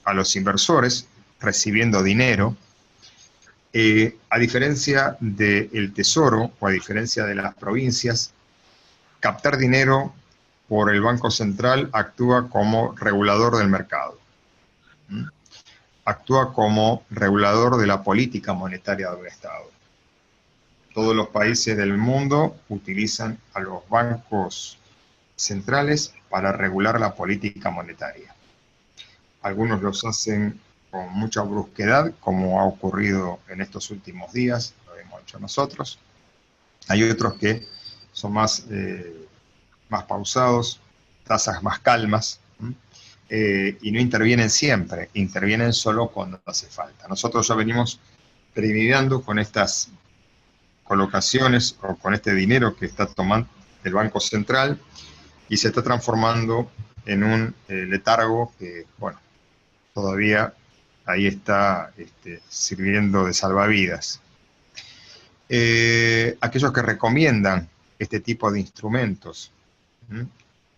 a los inversores, recibiendo dinero. A diferencia del Tesoro, o a diferencia de las provincias, captar dinero por el Banco Central actúa como regulador del mercado. Actúa como regulador de la política monetaria de un Estado. Todos los países del mundo utilizan a los bancos centrales para regular la política monetaria. Algunos los hacen con mucha brusquedad, como ha ocurrido en estos últimos días, lo hemos hecho nosotros. Hay otros que son más pausados, tasas más calmas, y no intervienen siempre, intervienen solo cuando hace falta. Nosotros ya venimos premediando con estas colocaciones o con este dinero que está tomando el Banco Central y se está transformando en un letargo que, bueno, todavía ahí está sirviendo de salvavidas. Aquellos que recomiendan este tipo de instrumentos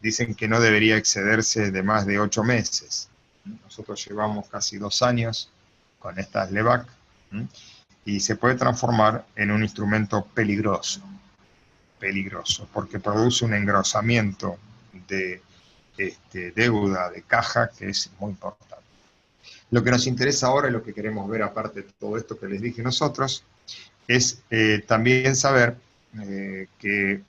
dicen que no debería excederse de más de 8 meses. Nosotros llevamos casi 2 años con estas LEBAC y se puede transformar en un instrumento peligroso, porque produce un engrosamiento de deuda, de caja, que es muy importante. Lo que nos interesa ahora y lo que queremos ver, aparte de todo esto que les dije nosotros, es también saber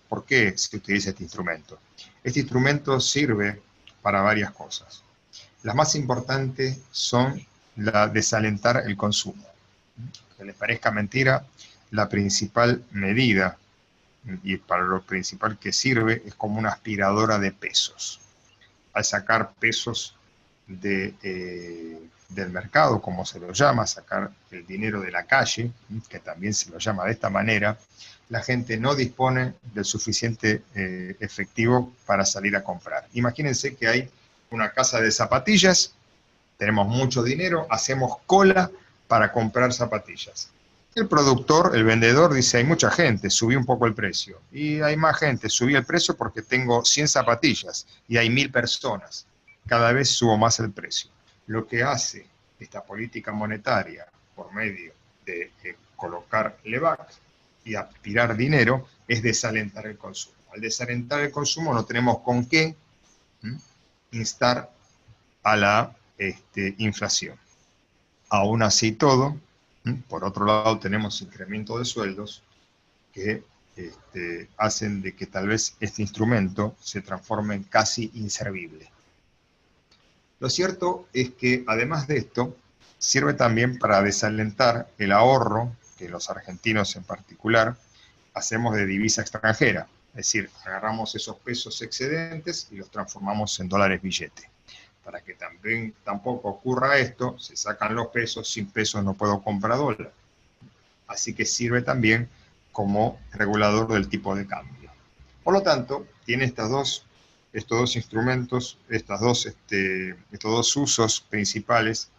por qué se utiliza este instrumento. Este instrumento sirve para varias cosas. Las más importantes son la desalentar el consumo. Que les parezca mentira, la principal medida, y para lo principal que sirve, es como una aspiradora de pesos. Al sacar pesos de del mercado, como se lo llama, sacar el dinero de la calle, que también se lo llama de esta manera, la gente no dispone del suficiente efectivo para salir a comprar. Imagínense que hay una casa de zapatillas, tenemos mucho dinero, hacemos cola para comprar zapatillas. El productor, el vendedor, dice, hay mucha gente, subí un poco el precio. Y hay más gente, subí el precio porque tengo 100 zapatillas y hay 1000 personas. Cada vez subo más el precio. Lo que hace esta política monetaria por medio de colocar LEVAC y aspirar dinero es desalentar el consumo. Al desalentar el consumo no tenemos con qué instar a la inflación. Aún así todo, por otro lado tenemos incremento de sueldos que hacen de que tal vez este instrumento se transforme en casi inservible. Lo cierto es que además de esto, sirve también para desalentar el ahorro que los argentinos en particular hacemos de divisa extranjera. Es decir, agarramos esos pesos excedentes y los transformamos en dólares billete. Para que también tampoco ocurra esto, se sacan los pesos, sin pesos no puedo comprar dólar. Así que sirve también como regulador del tipo de cambio. Por lo tanto, tiene estos dos instrumentos, estos dos usos principales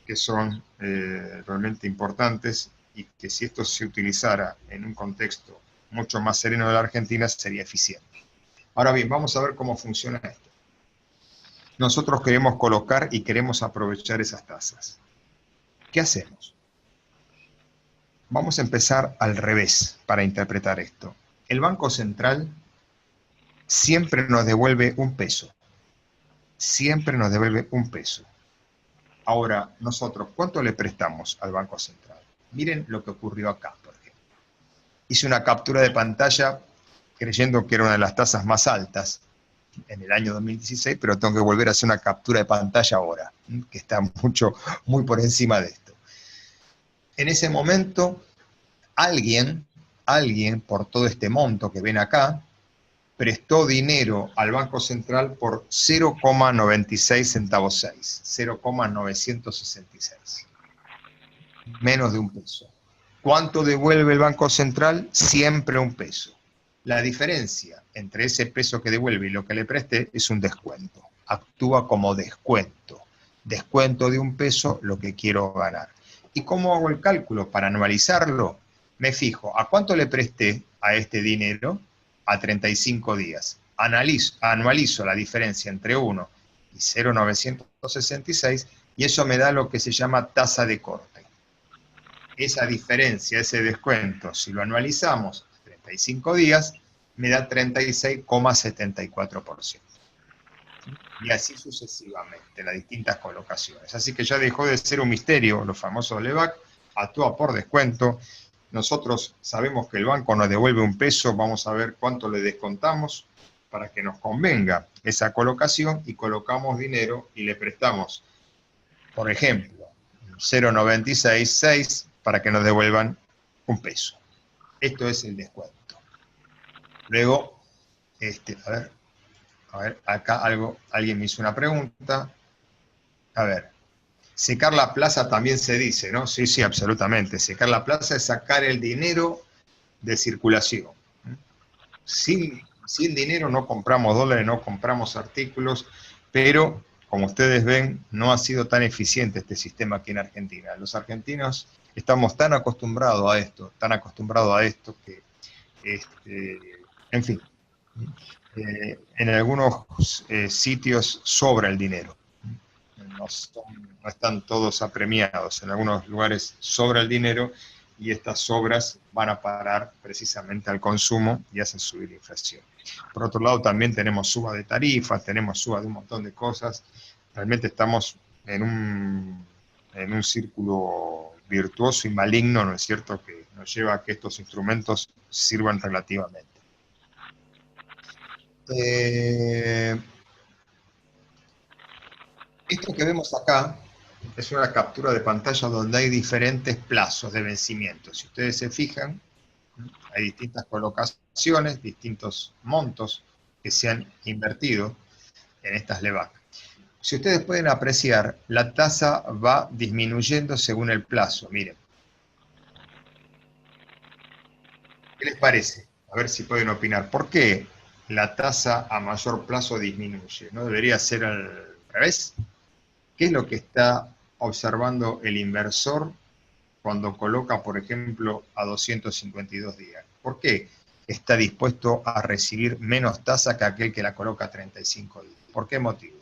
que son realmente importantes y que si esto se utilizara en un contexto mucho más sereno de la Argentina sería eficiente. Ahora bien, vamos a ver cómo funciona esto. Nosotros queremos colocar y queremos aprovechar esas tasas. ¿Qué hacemos? Vamos a empezar al revés para interpretar esto. El Banco Central siempre nos devuelve un peso. Siempre nos devuelve un peso. Ahora, nosotros, ¿cuánto le prestamos al Banco Central? Miren lo que ocurrió acá, por ejemplo. Hice una captura de pantalla creyendo que era una de las tasas más altas en el año 2016, pero tengo que volver a hacer una captura de pantalla ahora, que está muy por encima de esto. En ese momento, alguien, por todo este monto que ven acá, prestó dinero al Banco Central por 0,96 centavos 6, 0,966. Menos de un peso. ¿Cuánto devuelve el Banco Central? Siempre un peso. La diferencia entre ese peso que devuelve y lo que le presté es un descuento. Actúa como descuento. Descuento de un peso lo que quiero ganar. ¿Y cómo hago el cálculo? Para anualizarlo, me fijo, ¿a cuánto le presté a este dinero? A 35 días. Anualizo la diferencia entre 1 y 0,966 y eso me da lo que se llama tasa de corte. Esa diferencia, ese descuento, si lo anualizamos 35 días, me da 36,74%. Y así sucesivamente, las distintas colocaciones. Así que ya dejó de ser un misterio, los famosos LEVAC, actúa por descuento. Nosotros sabemos que el banco nos devuelve un peso, vamos a ver cuánto le descontamos para que nos convenga esa colocación y colocamos dinero y le prestamos, por ejemplo, 0,966 para que nos devuelvan un peso. Esto es el descuento. Luego, a ver, acá alguien me hizo una pregunta. A ver, secar la plaza también se dice, ¿no? Sí, sí, absolutamente. Secar la plaza es sacar el dinero de circulación. Sin dinero no compramos dólares, no compramos artículos, pero como ustedes ven, no ha sido tan eficiente este sistema aquí en Argentina. Los argentinos estamos tan acostumbrados a esto que, en fin, en algunos sitios sobra el dinero. No están todos apremiados, en algunos lugares sobra el dinero y estas sobras van a parar precisamente al consumo y hacen subir la inflación. Por otro lado, también tenemos suba de tarifas, tenemos suba de un montón de cosas. Realmente estamos en un círculo virtuoso y maligno, ¿no es cierto?, que nos lleva a que estos instrumentos sirvan relativamente. Esto que vemos acá es una captura de pantalla donde hay diferentes plazos de vencimiento. Si ustedes se fijan, hay distintas colocaciones, distintos montos que se han invertido en estas LEVAC. Si ustedes pueden apreciar, la tasa va disminuyendo según el plazo. Miren. ¿Qué les parece? A ver si pueden opinar. ¿Por qué la tasa a mayor plazo disminuye? ¿No debería ser al revés? ¿Qué es lo que está observando el inversor cuando coloca, por ejemplo, a 252 días? ¿Por qué está dispuesto a recibir menos tasa que aquel que la coloca a 35 días? ¿Por qué motivo?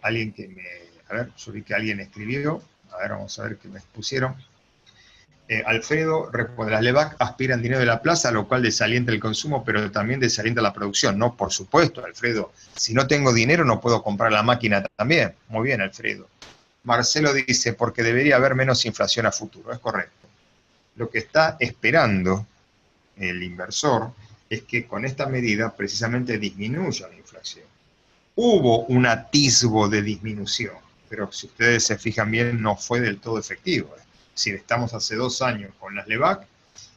Alguien que me... A ver, yo vi que alguien escribió. A ver, vamos a ver qué me pusieron. Alfredo responde, las LEVAC aspiran dinero de la plaza, lo cual desalienta el consumo, pero también desalienta la producción. No, por supuesto, Alfredo. Si no tengo dinero, no puedo comprar la máquina también. Muy bien, Alfredo. Marcelo dice, porque debería haber menos inflación a futuro. Es correcto. Lo que está esperando el inversor es que con esta medida precisamente disminuya la inflación. Hubo un atisbo de disminución, pero si ustedes se fijan bien, no fue del todo efectivo. Es decir, estamos hace 2 años con las LEVAC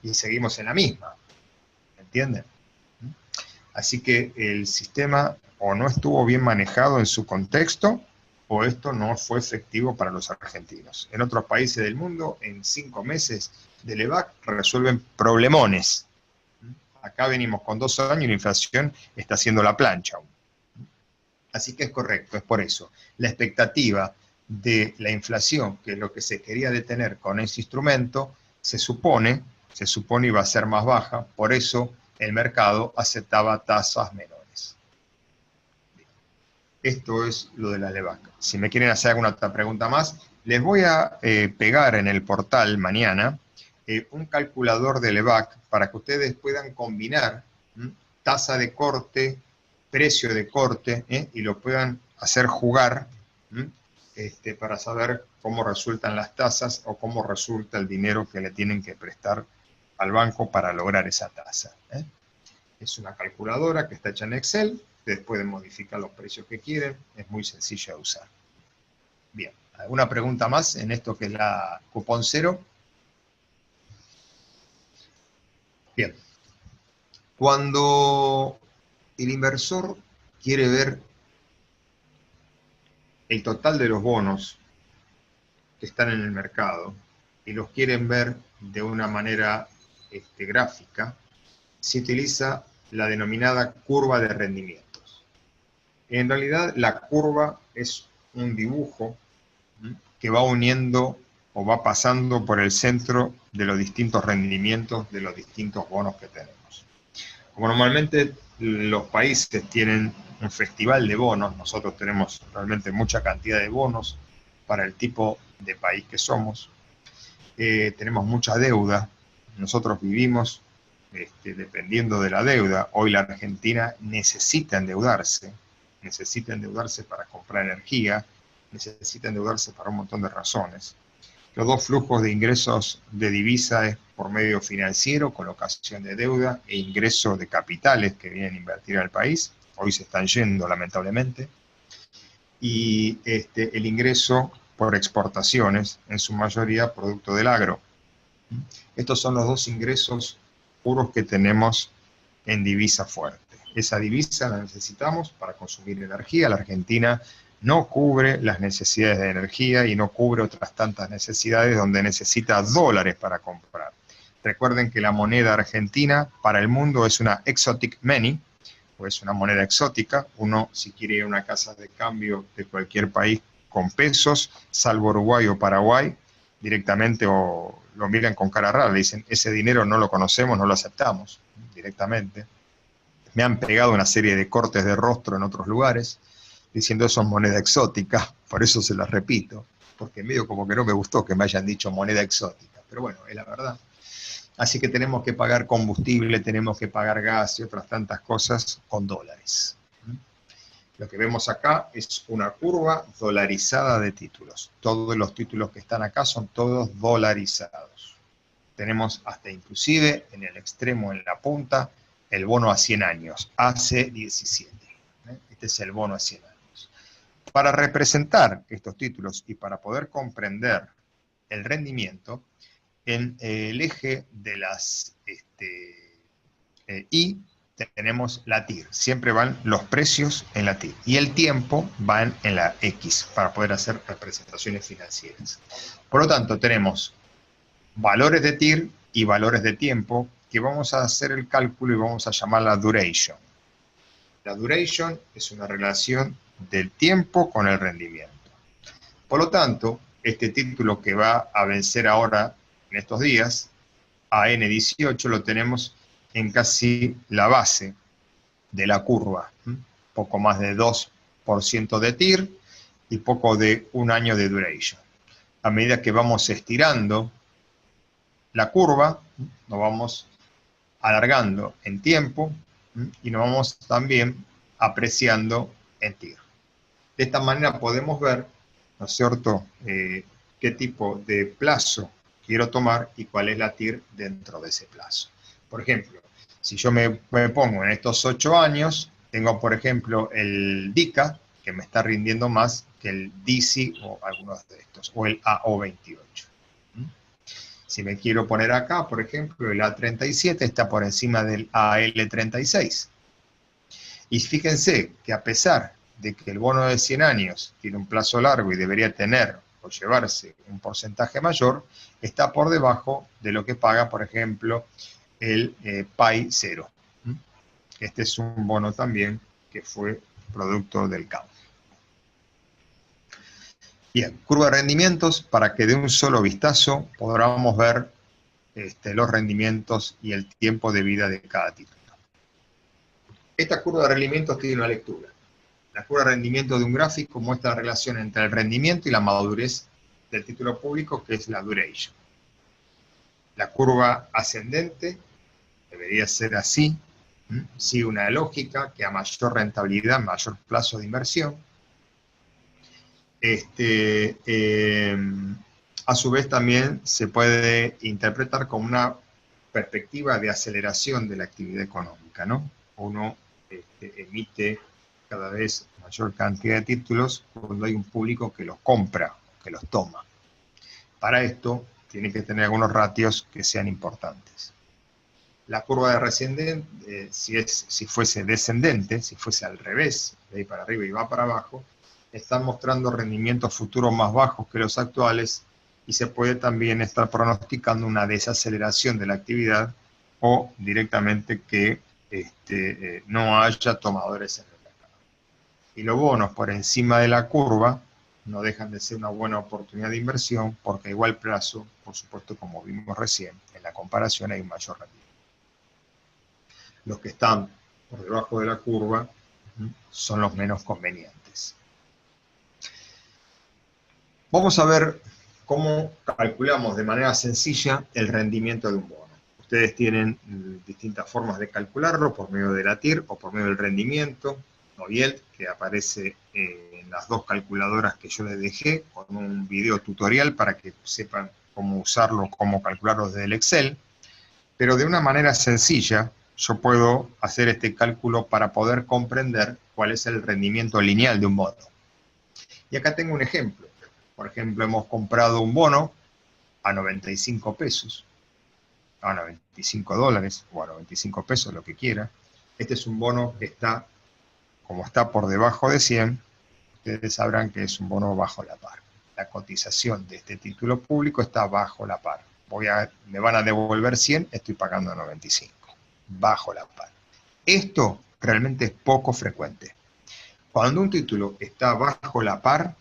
y seguimos en la misma. ¿Entienden? Así que el sistema o no estuvo bien manejado en su contexto, o esto no fue efectivo para los argentinos. En otros países del mundo, en 5 meses de LEVAC resuelven problemones. Acá venimos con 2 años y la inflación está haciendo la plancha aún. Así que es correcto, es por eso. La expectativa de la inflación, que es lo que se quería detener con ese instrumento, se supone iba a ser más baja, por eso el mercado aceptaba tasas menores. Esto es lo de la LEVAC. Si me quieren hacer alguna otra pregunta más, les voy a pegar en el portal mañana un calculador de LEVAC para que ustedes puedan combinar tasa de corte, precio de corte, y lo puedan hacer jugar para saber cómo resultan las tasas o cómo resulta el dinero que le tienen que prestar al banco para lograr esa tasa. Es una calculadora que está hecha en Excel, ustedes pueden modificar los precios que quieren, es muy sencilla de usar. Bien, ¿alguna pregunta más en esto que es la cupón cero? Bien, cuando el inversor quiere ver el total de los bonos que están en el mercado y los quieren ver de una manera gráfica, se utiliza la denominada curva de rendimientos. En realidad, la curva es un dibujo que va uniendo o va pasando por el centro de los distintos rendimientos de los distintos bonos que tenemos. Como normalmente los países tienen un festival de bonos, nosotros tenemos realmente mucha cantidad de bonos para el tipo de país que somos, tenemos mucha deuda, nosotros vivimos dependiendo de la deuda. Hoy la Argentina necesita endeudarse para comprar energía, necesita endeudarse para un montón de razones. Los dos flujos de ingresos de divisa es por medio financiero, colocación de deuda e ingreso de capitales que vienen a invertir al país. Hoy se están yendo, lamentablemente. Y el ingreso por exportaciones, en su mayoría producto del agro. Estos son los dos ingresos puros que tenemos en divisa fuerte. Esa divisa la necesitamos para consumir energía. La Argentina no cubre las necesidades de energía y no cubre otras tantas necesidades donde necesita dólares para comprar. Recuerden que la moneda argentina para el mundo es una exotic money, o es una moneda exótica. Uno, si quiere ir a una casa de cambio de cualquier país con pesos, salvo Uruguay o Paraguay, directamente o lo miran con cara rara, le dicen, ese dinero no lo conocemos, no lo aceptamos, directamente. Me han pegado una serie de cortes de rostro en otros lugares, diciendo eso es moneda exótica, por eso se las repito, porque medio como que no me gustó que me hayan dicho moneda exótica, pero bueno, es la verdad. Así que tenemos que pagar combustible, tenemos que pagar gas y otras tantas cosas con dólares. Lo que vemos acá es una curva dolarizada de títulos. Todos los títulos que están acá son todos dolarizados. Tenemos hasta inclusive en el extremo, en la punta, el bono a 100 años, AC17. Este es el bono a 100 años. Para representar estos títulos y para poder comprender el rendimiento, en el eje de las I tenemos la TIR. Siempre van los precios en la TIR. Y el tiempo van en la X, para poder hacer representaciones financieras. Por lo tanto, tenemos valores de TIR y valores de tiempo, que vamos a hacer el cálculo y vamos a llamarla duration. La duration es una relación del tiempo con el rendimiento. Por lo tanto, este título que va a vencer ahora, en estos días, AN18, lo tenemos en casi la base de la curva. Poco más de 2% de TIR y poco de un año de duration. A medida que vamos estirando la curva, nos vamos alargando en tiempo y nos vamos también apreciando en TIR. De esta manera podemos ver, ¿no es cierto?, qué tipo de plazo quiero tomar y cuál es la TIR dentro de ese plazo. Por ejemplo, si yo me pongo en estos 8 años, tengo, por ejemplo, el DICA, que me está rindiendo más que el DICI o algunos de estos, o el AO28. Si me quiero poner acá, por ejemplo, el A37 está por encima del AL36. Y fíjense que a pesar de que el bono de 100 años tiene un plazo largo y debería tener o llevarse un porcentaje mayor, está por debajo de lo que paga, por ejemplo, el PAI 0. Este es un bono también que fue producto del cambio. Bien, curva de rendimientos, para que de un solo vistazo podamos ver los rendimientos y el tiempo de vida de cada título. Esta curva de rendimientos tiene una lectura. La curva de rendimiento de un gráfico muestra la relación entre el rendimiento y la madurez del título público, que es la duration. La curva ascendente debería ser así, sigue una lógica que a mayor rentabilidad, mayor plazo de inversión. A su vez también se puede interpretar como una perspectiva de aceleración de la actividad económica, ¿no? Uno emite cada vez mayor cantidad de títulos cuando hay un público que los compra, que los toma. Para esto tiene que tener algunos ratios que sean importantes. La curva de descendente, si fuese descendente, si fuese al revés, de ahí para arriba y va para abajo, están mostrando rendimientos futuros más bajos que los actuales y se puede también estar pronosticando una desaceleración de la actividad o directamente que no haya tomadores en el mercado. Y los bonos por encima de la curva no dejan de ser una buena oportunidad de inversión porque a igual plazo, por supuesto, como vimos recién, en la comparación hay un mayor rendimiento. Los que están por debajo de la curva son los menos convenientes. Vamos a ver cómo calculamos de manera sencilla el rendimiento de un bono. Ustedes tienen distintas formas de calcularlo, por medio de la TIR o por medio del rendimiento, o YIELD, que aparece en las dos calculadoras que yo les dejé, con un video tutorial para que sepan cómo usarlo, cómo calcularlo desde el Excel. Pero de una manera sencilla, yo puedo hacer este cálculo para poder comprender cuál es el rendimiento lineal de un bono. Y acá tengo un ejemplo. Por ejemplo, hemos comprado un bono a 95 pesos, a 95 dólares o a 95 pesos, lo que quiera. Este es un bono que está, como está por debajo de 100, ustedes sabrán que es un bono bajo la par. La cotización de este título público está bajo la par. Me van a devolver 100, estoy pagando 95, bajo la par. Esto realmente es poco frecuente. Cuando un título está bajo la par,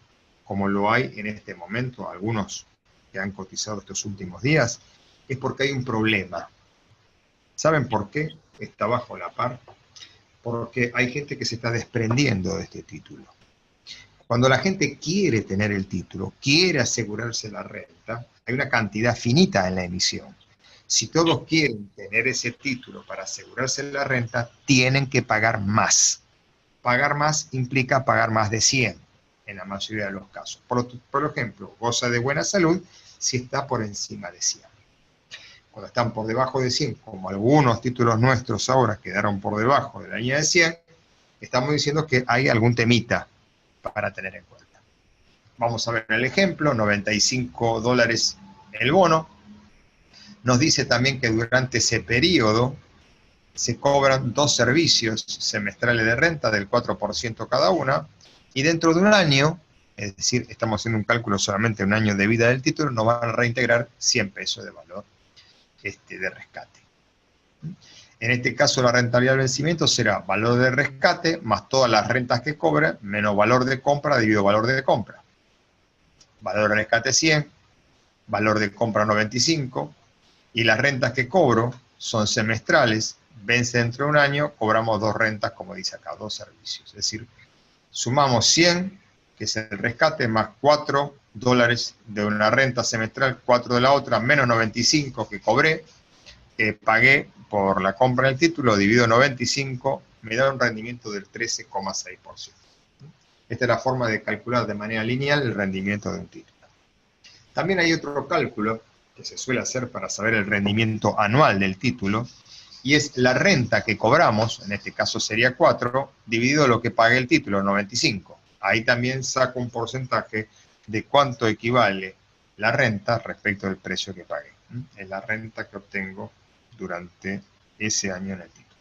como lo hay en este momento, algunos que han cotizado estos últimos días, es porque hay un problema. ¿Saben por qué está bajo la par? Porque hay gente que se está desprendiendo de este título. Cuando la gente quiere tener el título, quiere asegurarse la renta, hay una cantidad finita en la emisión. Si todos quieren tener ese título para asegurarse la renta, tienen que pagar más. Pagar más implica pagar más de 100 en la mayoría de los casos. Por ejemplo, goza de buena salud si está por encima de 100. Cuando están por debajo de 100, como algunos títulos nuestros ahora quedaron por debajo de la línea de 100, estamos diciendo que hay algún temita para tener en cuenta. Vamos a ver el ejemplo, 95 dólares el bono. Nos dice también que durante ese periodo se cobran 2 servicios semestrales de renta del 4% cada una, y dentro de un año, es decir, estamos haciendo un cálculo solamente de un año de vida del título, nos van a reintegrar 100 pesos de valor de rescate. En este caso, la rentabilidad del vencimiento será valor de rescate más todas las rentas que cobre, menos valor de compra dividido valor de compra. Valor de rescate 100, valor de compra 95, y las rentas que cobro son semestrales, vence dentro de un año, cobramos 2 rentas, como dice acá, 2 servicios. Es decir, sumamos 100, que es el rescate, más $4 de una renta semestral, 4 de la otra, menos 95 que cobré, que pagué por la compra del título, dividido 95, me da un rendimiento del 13,6%. Esta es la forma de calcular de manera lineal el rendimiento de un título. También hay otro cálculo que se suele hacer para saber el rendimiento anual del título, y es la renta que cobramos, en este caso sería 4, dividido lo que pagué el título, 95. Ahí también saco un porcentaje de cuánto equivale la renta respecto del precio que pagué. Es la renta que obtengo durante ese año en el título.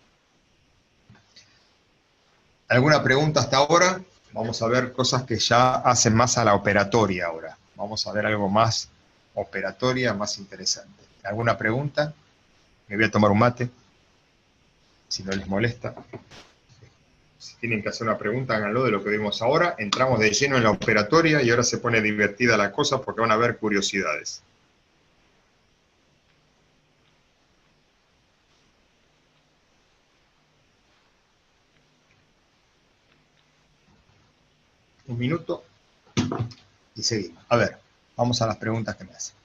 ¿Alguna pregunta hasta ahora? Vamos a ver cosas que ya hacen más a la operatoria ahora. Vamos a ver algo más operatoria, más interesante. ¿Alguna pregunta? Me voy a tomar un mate, si no les molesta. Si tienen que hacer una pregunta, háganlo de lo que vimos ahora. Entramos de lleno en la operatoria y ahora se pone divertida la cosa porque van a haber curiosidades. Un minuto y seguimos. A ver, vamos a las preguntas que me hacen.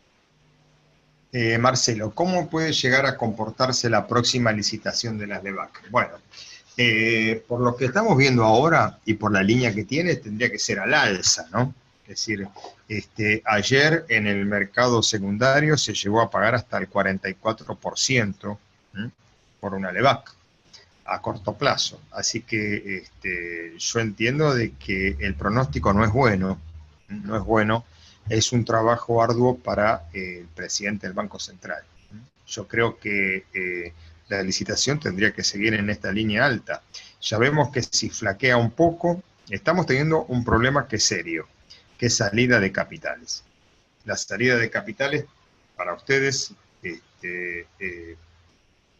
Marcelo, ¿cómo puede llegar a comportarse la próxima licitación de las LEVAC? Bueno, por lo que estamos viendo ahora y por la línea que tiene, tendría que ser al alza, ¿no? Es decir, ayer en el mercado secundario se llegó a pagar hasta el 44% por una LEVAC a corto plazo. Así que yo entiendo de que el pronóstico no es bueno, no es bueno. Es un trabajo arduo para el presidente del Banco Central. Yo creo que la licitación tendría que seguir en esta línea alta. Ya vemos que si flaquea un poco, estamos teniendo un problema que es serio, que es salida de capitales. La salida de capitales, para ustedes,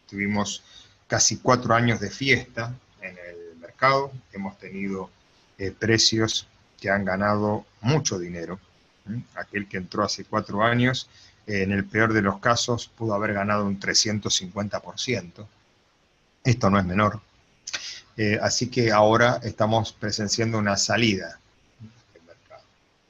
tuvimos casi 4 años de fiesta en el mercado, hemos tenido precios que han ganado mucho dinero. Aquel que entró hace 4 años, en el peor de los casos, pudo haber ganado un 350%. Esto no es menor. Así que ahora estamos presenciando una salida del mercado.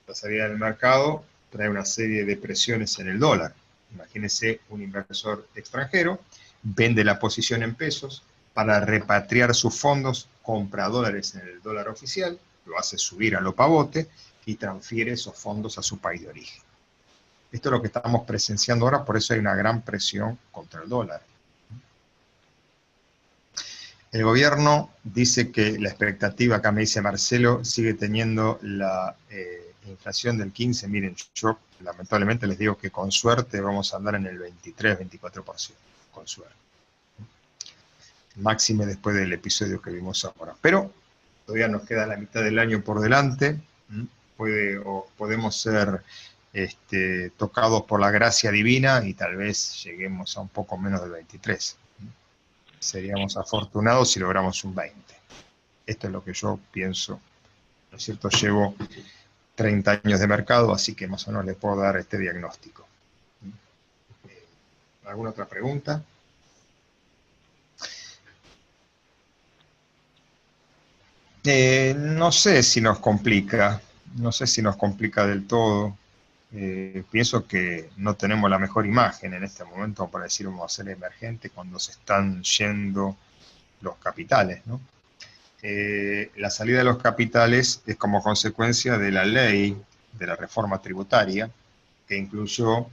La salida del mercado trae una serie de presiones en el dólar. Imagínense un inversor extranjero, vende la posición en pesos, para repatriar sus fondos, compra dólares en el dólar oficial, lo hace subir a lo pavote, y transfiere esos fondos a su país de origen. Esto es lo que estamos presenciando ahora, por eso hay una gran presión contra el dólar. El gobierno dice que la expectativa, acá me dice Marcelo, sigue teniendo la inflación del 15%. Miren, yo lamentablemente les digo que con suerte vamos a andar en el 23-24%, con suerte. Máxime después del episodio que vimos ahora. Pero todavía nos queda la mitad del año por delante. Podemos ser tocados por la gracia divina y tal vez lleguemos a un poco menos del 23. Seríamos afortunados si logramos un 20. Esto es lo que yo pienso, ¿no es cierto? Llevo 30 años de mercado, así que más o menos les puedo dar este diagnóstico. ¿Alguna otra pregunta? No sé si nos complica. No sé si nos complica del todo. Pienso que no tenemos la mejor imagen en este momento para decir vamos a ser emergente cuando se están yendo los capitales, ¿no? La salida de los capitales es como consecuencia de la ley de la reforma tributaria que incluyó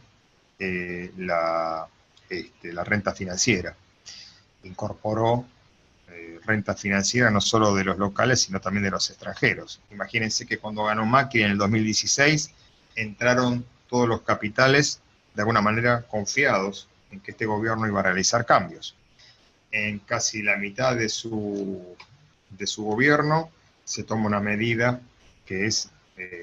la renta financiera. Incorporó renta financiera no solo de los locales, sino también de los extranjeros. Imagínense que cuando ganó Macri en el 2016, entraron todos los capitales de alguna manera confiados en que este gobierno iba a realizar cambios. en casi la mitad de su gobierno, se toma una medida que es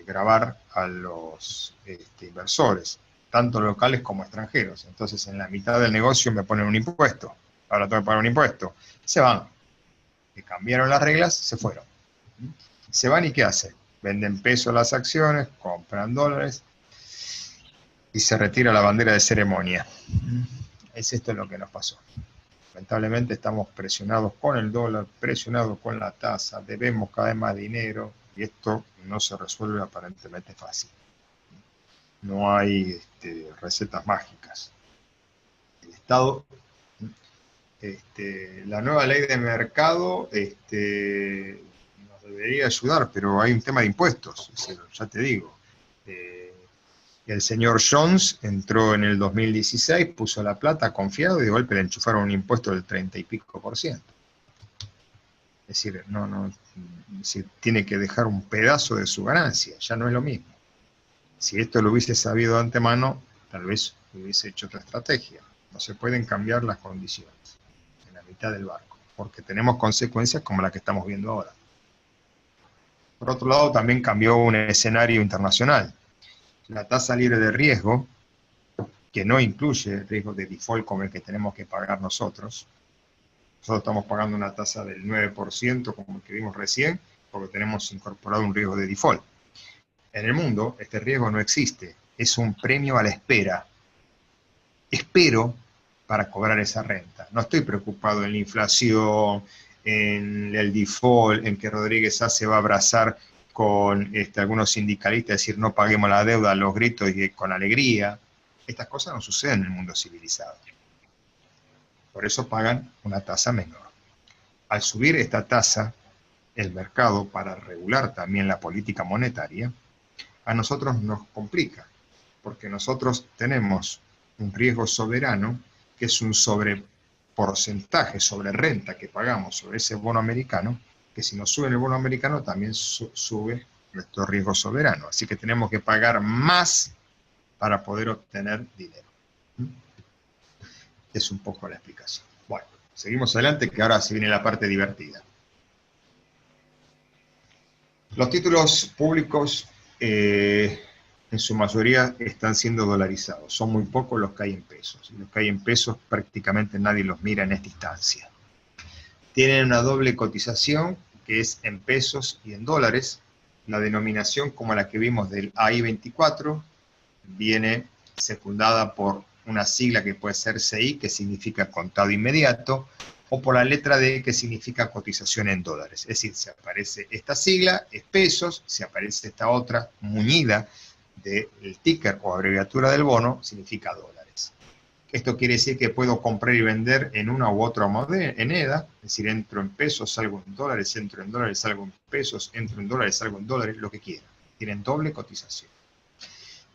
gravar a los inversores, tanto locales como extranjeros. Entonces, en la mitad del negocio me ponen un impuesto, ahora tengo que pagar un impuesto. Se van, que cambiaron las reglas, se fueron. Se van y ¿qué hacen? Venden pesos las acciones, compran dólares y se retira la bandera de ceremonia. Es esto lo que nos pasó. Lamentablemente estamos presionados con el dólar, presionados con la tasa, debemos cada vez más dinero y esto no se resuelve aparentemente fácil. No hay recetas mágicas. El Estado, la nueva ley de mercado nos debería ayudar, pero hay un tema de impuestos, ya te digo. El señor Jones entró en el 2016, puso la plata confiado y de golpe le enchufaron un impuesto del 30 y pico %. Es decir, tiene que dejar un pedazo de su ganancia, ya no es lo mismo. Si esto lo hubiese sabido de antemano, tal vez hubiese hecho otra estrategia. No se pueden cambiar las condiciones en la mitad del barco, porque tenemos consecuencias como la que estamos viendo ahora. Por otro lado, también cambió un escenario internacional. La tasa libre de riesgo, que no incluye riesgo de default como el que tenemos que pagar nosotros. Nosotros estamos pagando una tasa del 9%, como el que vimos recién, porque tenemos incorporado un riesgo de default. En el mundo, este riesgo no existe. Es un premio a la espera. Espero para cobrar esa renta. No estoy preocupado en la inflación, en el default, en que Rodríguez A se va a abrazar con algunos sindicalistas, decir no paguemos la deuda a los gritos y con alegría. Estas cosas no suceden en el mundo civilizado. Por eso pagan una tasa menor. Al subir esta tasa, el mercado, para regular también la política monetaria, a nosotros nos complica, porque nosotros tenemos un riesgo soberano, que es un sobreporcentaje, sobre renta que pagamos sobre ese bono americano, que si nos sube el bono americano también sube nuestro riesgo soberano. Así que tenemos que pagar más para poder obtener dinero. Es un poco la explicación. Bueno, seguimos adelante, que ahora se viene la parte divertida. Los títulos públicos en su mayoría están siendo dolarizados. Son muy pocos los que hay en pesos. Los que hay en pesos prácticamente nadie los mira en esta instancia. Tienen una doble cotización, que es en pesos y en dólares. La denominación, como la que vimos del AI24, viene secundada por una sigla que puede ser CI, que significa contado inmediato, o por la letra D, que significa cotización en dólares. Es decir, si aparece esta sigla, es pesos; si aparece esta otra, muñida del ticker o abreviatura del bono, significa dólares. Esto quiere decir que puedo comprar y vender en una u otra moneda, es decir, entro en pesos, salgo en dólares, entro en dólares, salgo en pesos, entro en dólares, salgo en dólares, lo que quiera. Tienen doble cotización.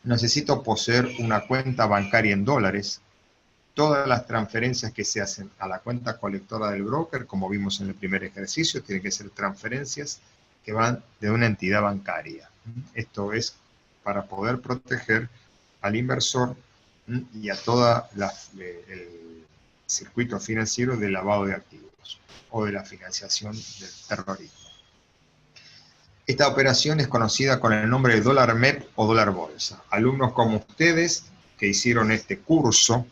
Necesito poseer una cuenta bancaria en dólares. Todas las transferencias que se hacen a la cuenta colectora del broker, como vimos en el primer ejercicio, tienen que ser transferencias que van de una entidad bancaria. Esto es para poder proteger al inversor y a todo el circuito financiero del lavado de activos o de la financiación del terrorismo. Esta operación es conocida con el nombre de dólar MEP o dólar bolsa. Alumnos como ustedes que hicieron este curso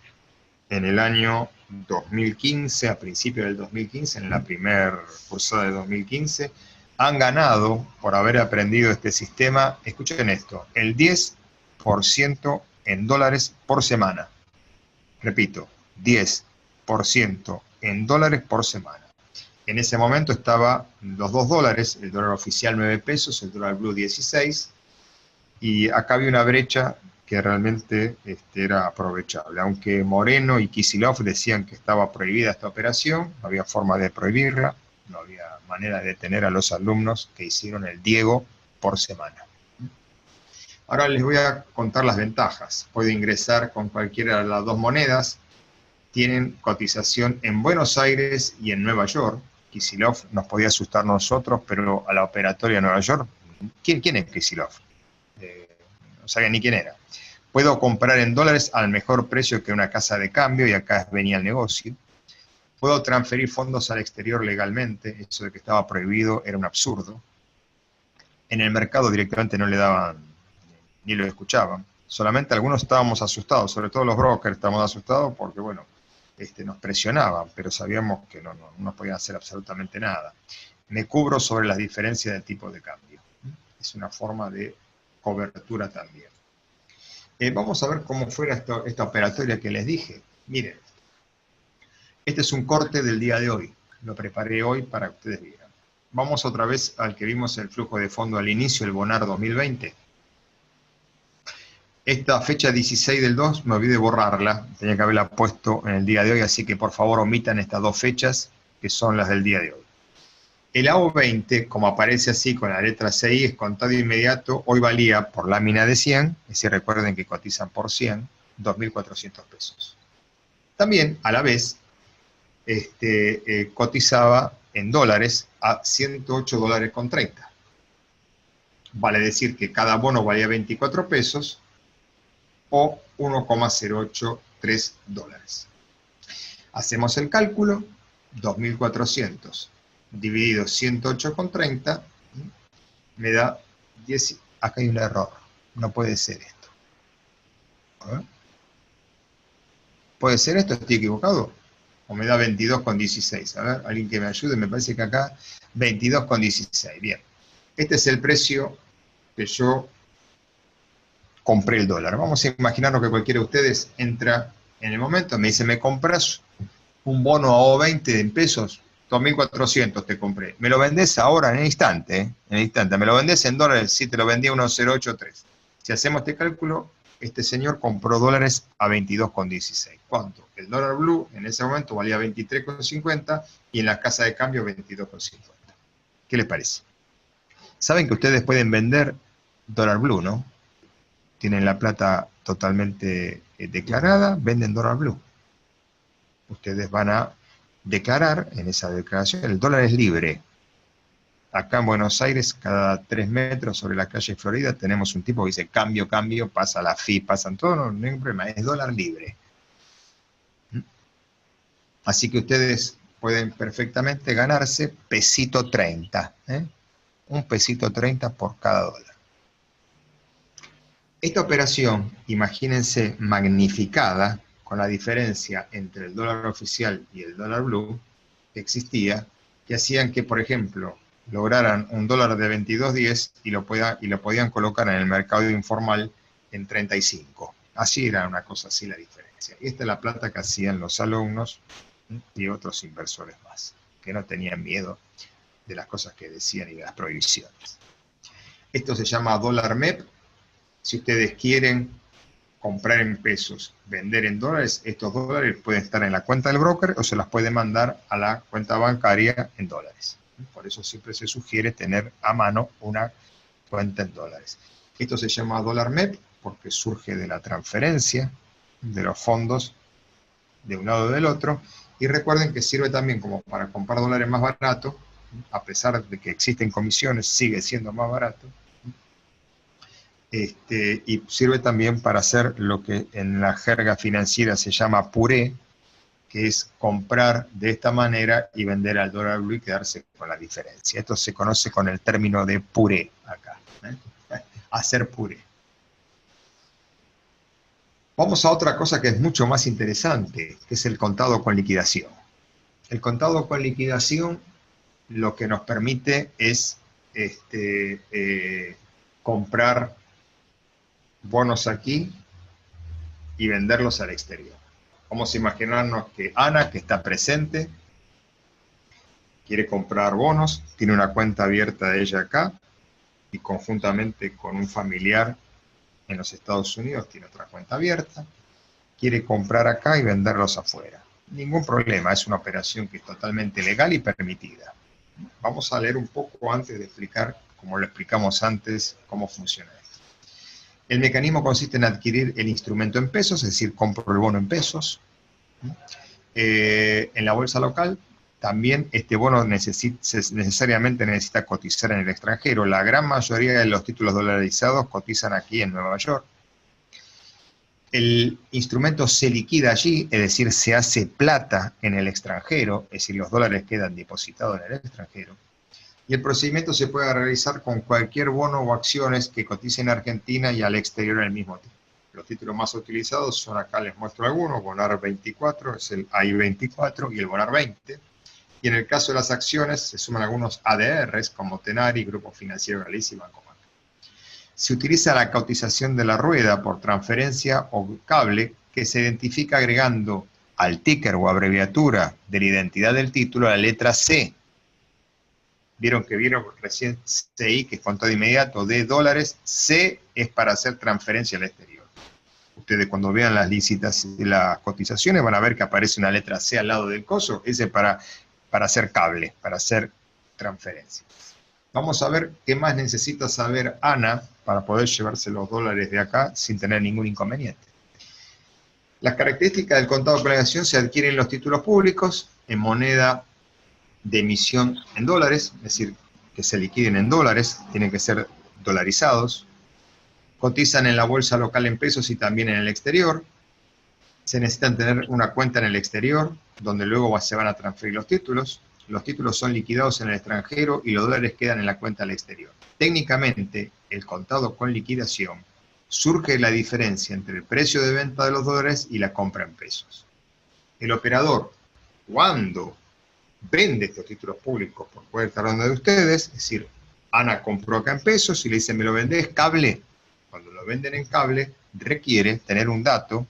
en el año 2015, a principios del 2015, en la primera cursada de 2015, han ganado, por haber aprendido este sistema, escuchen esto, el 10% en dólares por semana. Repito, 10% en dólares por semana. En ese momento estaba los $2, el dólar oficial 9 pesos, el dólar blue 16, y acá había una brecha que realmente era aprovechable. Aunque Moreno y Kicillof decían que estaba prohibida esta operación, no había forma de prohibirla, no había manera de detener a los alumnos que hicieron el Diego por semana. Ahora les voy a contar las ventajas. Puede ingresar con cualquiera de las dos monedas. Tienen cotización en Buenos Aires y en Nueva York. Kicillof nos podía asustar a nosotros, pero a la operatoria de Nueva York, ¿quién es Kicillof? No sabía ni quién era. Puedo comprar en dólares al mejor precio que una casa de cambio, y acá venía el negocio. Puedo transferir fondos al exterior legalmente, eso de que estaba prohibido era un absurdo. En el mercado directamente no le daban, ni lo escuchaban. Solamente algunos estábamos asustados, sobre todo los brokers estábamos asustados porque, bueno, nos presionaban, pero sabíamos que no podían hacer absolutamente nada. Me cubro sobre las diferencias del tipo de cambio. Es una forma de cobertura también. Vamos a ver cómo fuera esta operatoria que les dije. Miren, este es un corte del día de hoy. Lo preparé hoy para que ustedes vean. Vamos otra vez al que vimos el flujo de fondo al inicio, el Bonar 2020. Esta fecha 16 del 2, me olvidé de borrarla. Tenía que haberla puesto en el día de hoy, así que por favor omitan estas dos fechas, que son las del día de hoy. El AO20, como aparece así con la letra CI, es contado inmediato. Hoy valía por lámina de 100, es decir, recuerden que cotizan por 100, 2.400 pesos. También, a la vez, cotizaba en dólares a 108 dólares con 30. Vale decir que cada bono valía 24 pesos o 1,083 dólares. Hacemos el cálculo, 2.400 dividido 108,30 me da 10. Acá hay un error, no puede ser esto. A ver. ¿Puede ser esto? ¿Estoy equivocado? O me da 22,16. A ver, alguien que me ayude, me parece que acá 22,16. Bien. Este es el precio que yo compré el dólar. Vamos a imaginarnos que cualquiera de ustedes entra en el momento, me dice, ¿me compras un bono a O20 en pesos? 2.400 te compré. ¿Me lo vendés ahora en el instante? En el instante. ¿Me lo vendés en dólares? Sí, te lo vendí a 1,083. Si hacemos este cálculo, este señor compró dólares a 22,16. ¿Cuánto? El dólar blue en ese momento valía 23,50 y en la casa de cambio 22,50. ¿Qué les parece? Saben que ustedes pueden vender dólar blue, ¿no? Tienen la plata totalmente declarada, venden dólar blue. Ustedes van a declarar en esa declaración, el dólar es libre. Acá en Buenos Aires, cada 3 metros sobre la calle Florida, tenemos un tipo que dice cambio, cambio, pasa la FI, pasan todo, no hay ningún problema, es dólar libre. Así que ustedes pueden perfectamente ganarse pesito 30, un pesito 30 por cada dólar. Esta operación, imagínense magnificada, con la diferencia entre el dólar oficial y el dólar blue que existía, que hacían que, por ejemplo, lograran un dólar de 22.10 y lo podían colocar en el mercado informal en 35. Así era una cosa así la diferencia. Y esta es la plata que hacían los alumnos y otros inversores más, que no tenían miedo de las cosas que decían y de las prohibiciones. Esto se llama dólar MEP. Si ustedes quieren comprar en pesos, vender en dólares, estos dólares pueden estar en la cuenta del broker o se las puede mandar a la cuenta bancaria en dólares. Por eso siempre se sugiere tener a mano una cuenta en dólares. Esto se llama dólar MEP porque surge de la transferencia de los fondos de un lado o del otro. Y recuerden que sirve también como para comprar dólares más barato, a pesar de que existen comisiones, sigue siendo más barato. Y sirve también para hacer lo que en la jerga financiera se llama puré, que es comprar de esta manera y vender al dólar blue y quedarse con la diferencia. Esto se conoce con el término de puré acá, hacer puré. Vamos a otra cosa que es mucho más interesante, que es el contado con liquidación. El contado con liquidación lo que nos permite es comprar bonos aquí y venderlos al exterior. Vamos a imaginarnos que Ana, que está presente, quiere comprar bonos, tiene una cuenta abierta de ella acá y conjuntamente con un familiar en los Estados Unidos tiene otra cuenta abierta, quiere comprar acá y venderlos afuera. Ningún problema, es una operación que es totalmente legal y permitida. Vamos a leer un poco antes de explicar, como lo explicamos antes, cómo funciona esto. El mecanismo consiste en adquirir el instrumento en pesos, es decir, compro el bono en pesos. En la bolsa local, también este bono necesariamente necesita cotizar en el extranjero. La gran mayoría de los títulos dolarizados cotizan aquí en Nueva York. El instrumento se liquida allí, es decir, se hace plata en el extranjero, es decir, los dólares quedan depositados en el extranjero. Y el procedimiento se puede realizar con cualquier bono o acciones que coticen en Argentina y al exterior al mismo tiempo. Los títulos más utilizados son, acá les muestro algunos, Bonar 24, es el AI 24 y el Bonar 20. Y en el caso de las acciones se suman algunos ADRs como Tenari, Grupo Financiero Galicia y Banco Macro. Se utiliza la cotización de la rueda por transferencia o cable que se identifica agregando al ticker o abreviatura de la identidad del título la letra C. Vieron recién CI, que es contado inmediato de dólares, C es para hacer transferencia al exterior. Ustedes cuando vean las cotizaciones van a ver que aparece una letra C al lado del coso, ese es para hacer cable, para hacer transferencias. Vamos a ver qué más necesita saber Ana para poder llevarse los dólares de acá sin tener ningún inconveniente. Las características del contado con liquidación se adquieren en los títulos públicos, en moneda de emisión en dólares, es decir, que se liquiden en dólares, tienen que ser dolarizados, cotizan en la bolsa local en pesos y también en el exterior, se necesitan tener una cuenta en el exterior, donde luego se van a transferir los títulos son liquidados en el extranjero y los dólares quedan en la cuenta al exterior. Técnicamente, el contado con liquidación surge la diferencia entre el precio de venta de los dólares y la compra en pesos. El operador, cuando vende estos títulos públicos por poder estar hablando de ustedes, es decir, Ana compró acá en pesos y le dice, ¿me lo vendés cable? Cuando lo venden en cable, requiere tener un dato,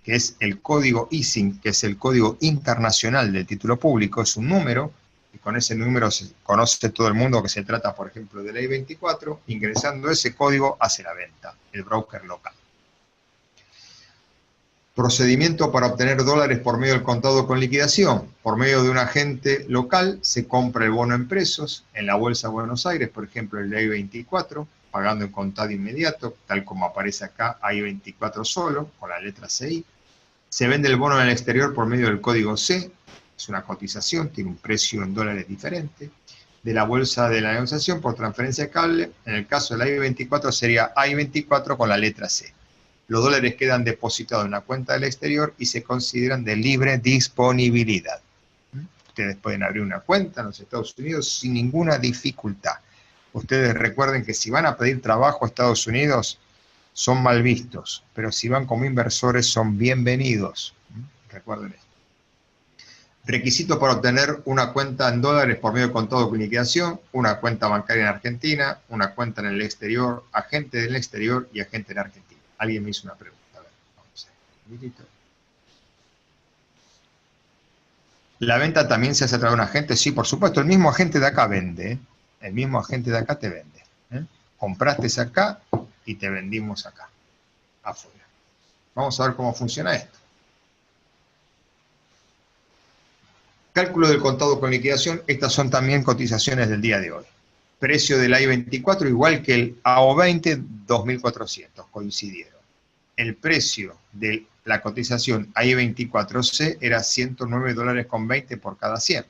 que es el código ISIN, que es el código internacional del título público, es un número, y con ese número se conoce todo el mundo que se trata, por ejemplo, de ley 24, ingresando ese código hace la venta, el broker local. Procedimiento para obtener dólares por medio del contado con liquidación. Por medio de un agente local se compra el bono en pesos en la Bolsa de Buenos Aires, por ejemplo, el ley 24, pagando en contado inmediato, tal como aparece acá, hay 24 solo, con la letra CI. Se vende el bono en el exterior por medio del código C, es una cotización, tiene un precio en dólares diferente, de la bolsa de la negociación por transferencia de cable. En el caso del AI-24 sería AI-24 con la letra C. Los dólares quedan depositados en la cuenta del exterior y se consideran de libre disponibilidad. Ustedes pueden abrir una cuenta en los Estados Unidos sin ninguna dificultad. Ustedes recuerden que si van a pedir trabajo a Estados Unidos, son mal vistos, pero si van como inversores son bienvenidos. Recuerden esto. Requisito para obtener una cuenta en dólares por medio de contado con liquidación, una cuenta bancaria en Argentina, una cuenta en el exterior, agente del exterior y agente en Argentina. Alguien me hizo una pregunta. A ver, vamos a ver. Un minutito. ¿La venta también se hace a través de un agente? Sí, por supuesto. El mismo agente de acá vende. El mismo agente de acá te vende. Compraste acá y te vendimos acá, afuera. Vamos a ver cómo funciona esto. Cálculo del contado con liquidación. Estas son también cotizaciones del día de hoy. Precio del AI-24 igual que el AO-20, 2.400, coincidieron. El precio de la cotización AI-24C era $109,20 por cada 100.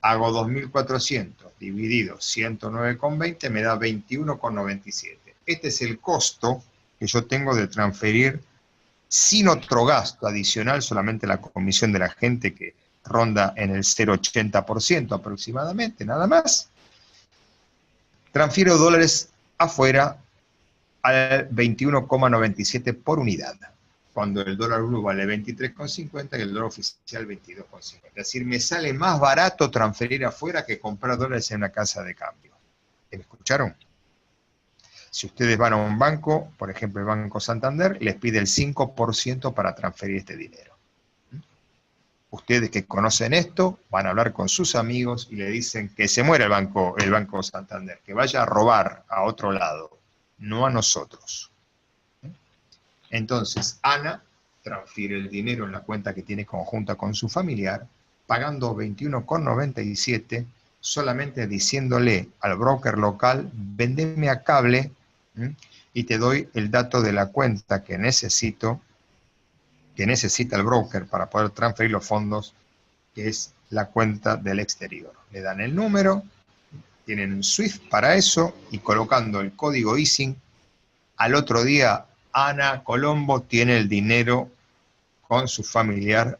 Hago 2.400 dividido 109,20 me da 21,97. Este es el costo que yo tengo de transferir sin otro gasto adicional, solamente la comisión de la gente que ronda en el 0,80% aproximadamente, nada más. Transfiero dólares afuera al 21,97 por unidad, cuando el dólar blue vale 23,50 y el dólar oficial 22,50. Es decir, me sale más barato transferir afuera que comprar dólares en una casa de cambio. ¿Me escucharon? Si ustedes van a un banco, por ejemplo el Banco Santander, les pide el 5% para transferir este dinero. Ustedes que conocen esto, van a hablar con sus amigos y le dicen que se muera el Banco Santander, que vaya a robar a otro lado, no a nosotros. Entonces, Ana transfiere el dinero en la cuenta que tiene conjunta con su familiar, pagando 21,97, solamente diciéndole al broker local, vendeme a cable y te doy el dato de la cuenta que necesita el broker para poder transferir los fondos, que es la cuenta del exterior. Le dan el número, tienen un SWIFT para eso, y colocando el código ISIN, al otro día Ana Colombo tiene el dinero con su familiar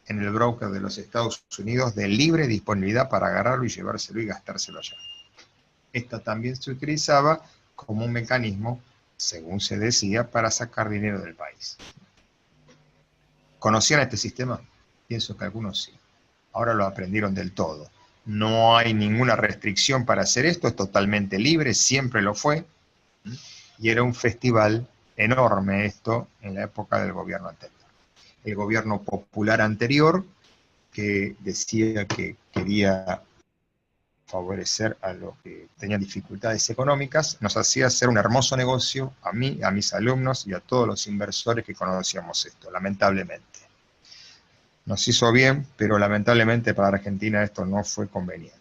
en el broker de los Estados Unidos de libre disponibilidad para agarrarlo y llevárselo y gastárselo allá. Esta también se utilizaba como un mecanismo, según se decía, para sacar dinero del país. ¿Conocían este sistema? Pienso que algunos sí. Ahora lo aprendieron del todo. No hay ninguna restricción para hacer esto, es totalmente libre, siempre lo fue. Y era un festival enorme esto en la época del gobierno anterior. El gobierno popular anterior, que decía que quería favorecer a los que tenían dificultades económicas, nos hacía hacer un hermoso negocio a mí, a mis alumnos y a todos los inversores que conocíamos esto, lamentablemente. Nos hizo bien, pero lamentablemente para Argentina esto no fue conveniente.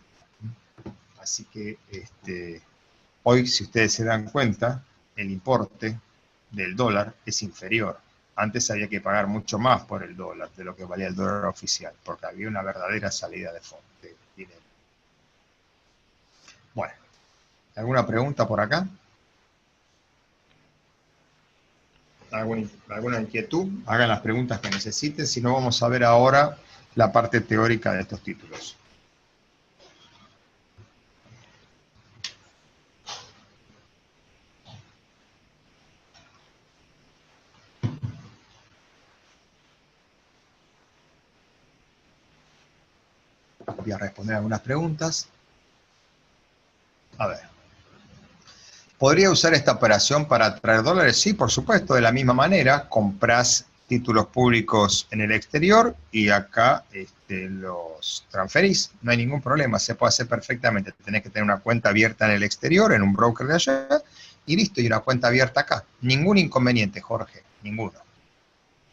Así que hoy, si ustedes se dan cuenta, el importe del dólar es inferior. Antes había que pagar mucho más por el dólar de lo que valía el dólar oficial, porque había una verdadera salida de fondos, de dinero. Bueno, ¿alguna pregunta por acá? ¿Alguna inquietud? Hagan las preguntas que necesiten, si no vamos a ver ahora la parte teórica de estos títulos. Voy a responder algunas preguntas. A ver. ¿Podría usar esta operación para atraer dólares? Sí, por supuesto, de la misma manera, compras títulos públicos en el exterior y acá los transferís, no hay ningún problema, se puede hacer perfectamente. Tenés que tener una cuenta abierta en el exterior, en un broker de allá, y listo, y una cuenta abierta acá. Ningún inconveniente, Jorge, ninguno.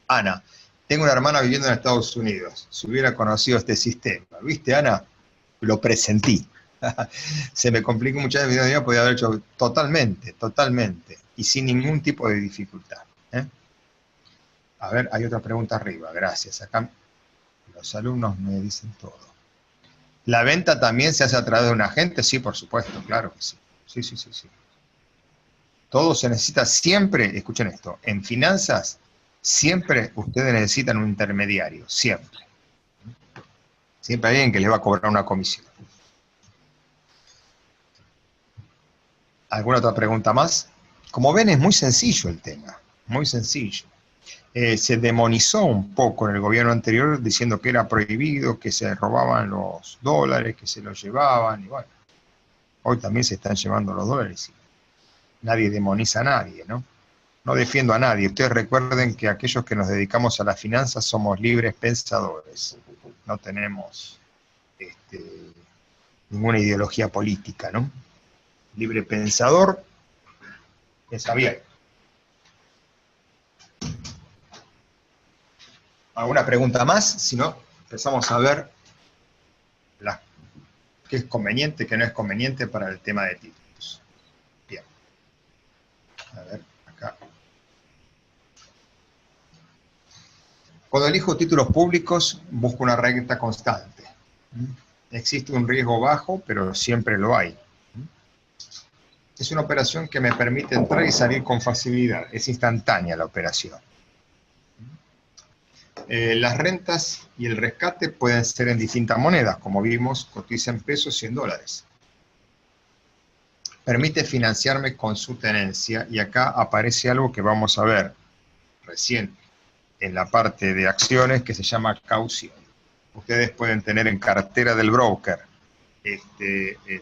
Ana, tengo una hermana viviendo en Estados Unidos, si hubiera conocido este sistema, ¿viste, Ana? Lo presentí. Se me complicó muchas veces, podía haber hecho totalmente, y sin ningún tipo de dificultad. A ver, hay otra pregunta arriba, gracias. Acá los alumnos me dicen todo. ¿La venta también se hace a través de un agente? Sí, por supuesto, claro que sí. Sí. Todo se necesita siempre, escuchen esto, en finanzas, siempre ustedes necesitan un intermediario, siempre. Siempre hay alguien que les va a cobrar una comisión. ¿Alguna otra pregunta más? Como ven, es muy sencillo el tema, muy sencillo. Se demonizó un poco en el gobierno anterior diciendo que era prohibido, que se robaban los dólares, que se los llevaban, y bueno, hoy también se están llevando los dólares y nadie demoniza a nadie, ¿no? No defiendo a nadie. Ustedes recuerden que aquellos que nos dedicamos a las finanzas somos libres pensadores, no tenemos ninguna ideología política, ¿no? Libre pensador es abierto. ¿Alguna pregunta más? Si no, empezamos a ver qué es conveniente, qué no es conveniente para el tema de títulos. Bien. A ver, acá. Cuando elijo títulos públicos, busco una renta constante. Existe un riesgo bajo, pero siempre lo hay. Es una operación que me permite entrar y salir con facilidad. Es instantánea la operación. Las rentas y el rescate pueden ser en distintas monedas, como vimos, cotiza en pesos y en dólares. Permite financiarme con su tenencia, y acá aparece algo que vamos a ver recién en la parte de acciones, que se llama caución. Ustedes pueden tener en cartera del broker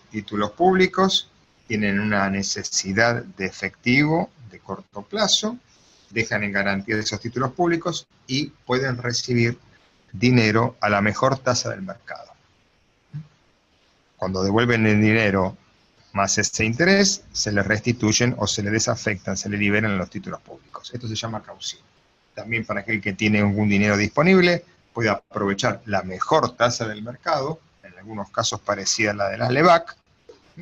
títulos públicos, tienen una necesidad de efectivo de corto plazo, dejan en garantía de esos títulos públicos y pueden recibir dinero a la mejor tasa del mercado. Cuando devuelven el dinero más ese interés, se les restituyen o se les desafectan, se les liberan los títulos públicos. Esto se llama caución. También para aquel que tiene algún dinero disponible, puede aprovechar la mejor tasa del mercado, en algunos casos parecida a la de las LEVAC,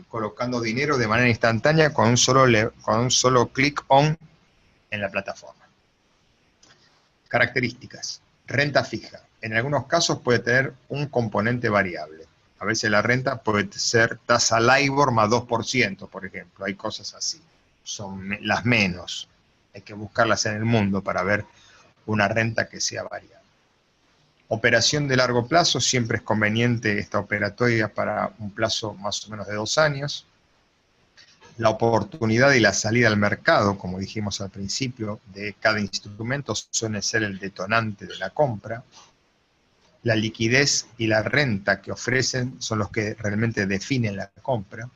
colocando dinero de manera instantánea con un solo clic on en la plataforma. Características. Renta fija. En algunos casos puede tener un componente variable. A veces la renta puede ser tasa LIBOR más 2%, por ejemplo. Hay cosas así. Son las menos. Hay que buscarlas en el mundo para ver una renta que sea variable. Operación de largo plazo, siempre es conveniente esta operatoria para un plazo más o menos de 2 años. La oportunidad y la salida al mercado, como dijimos al principio, de cada instrumento suele ser el detonante de la compra. La liquidez y la renta que ofrecen son los que realmente definen la compra.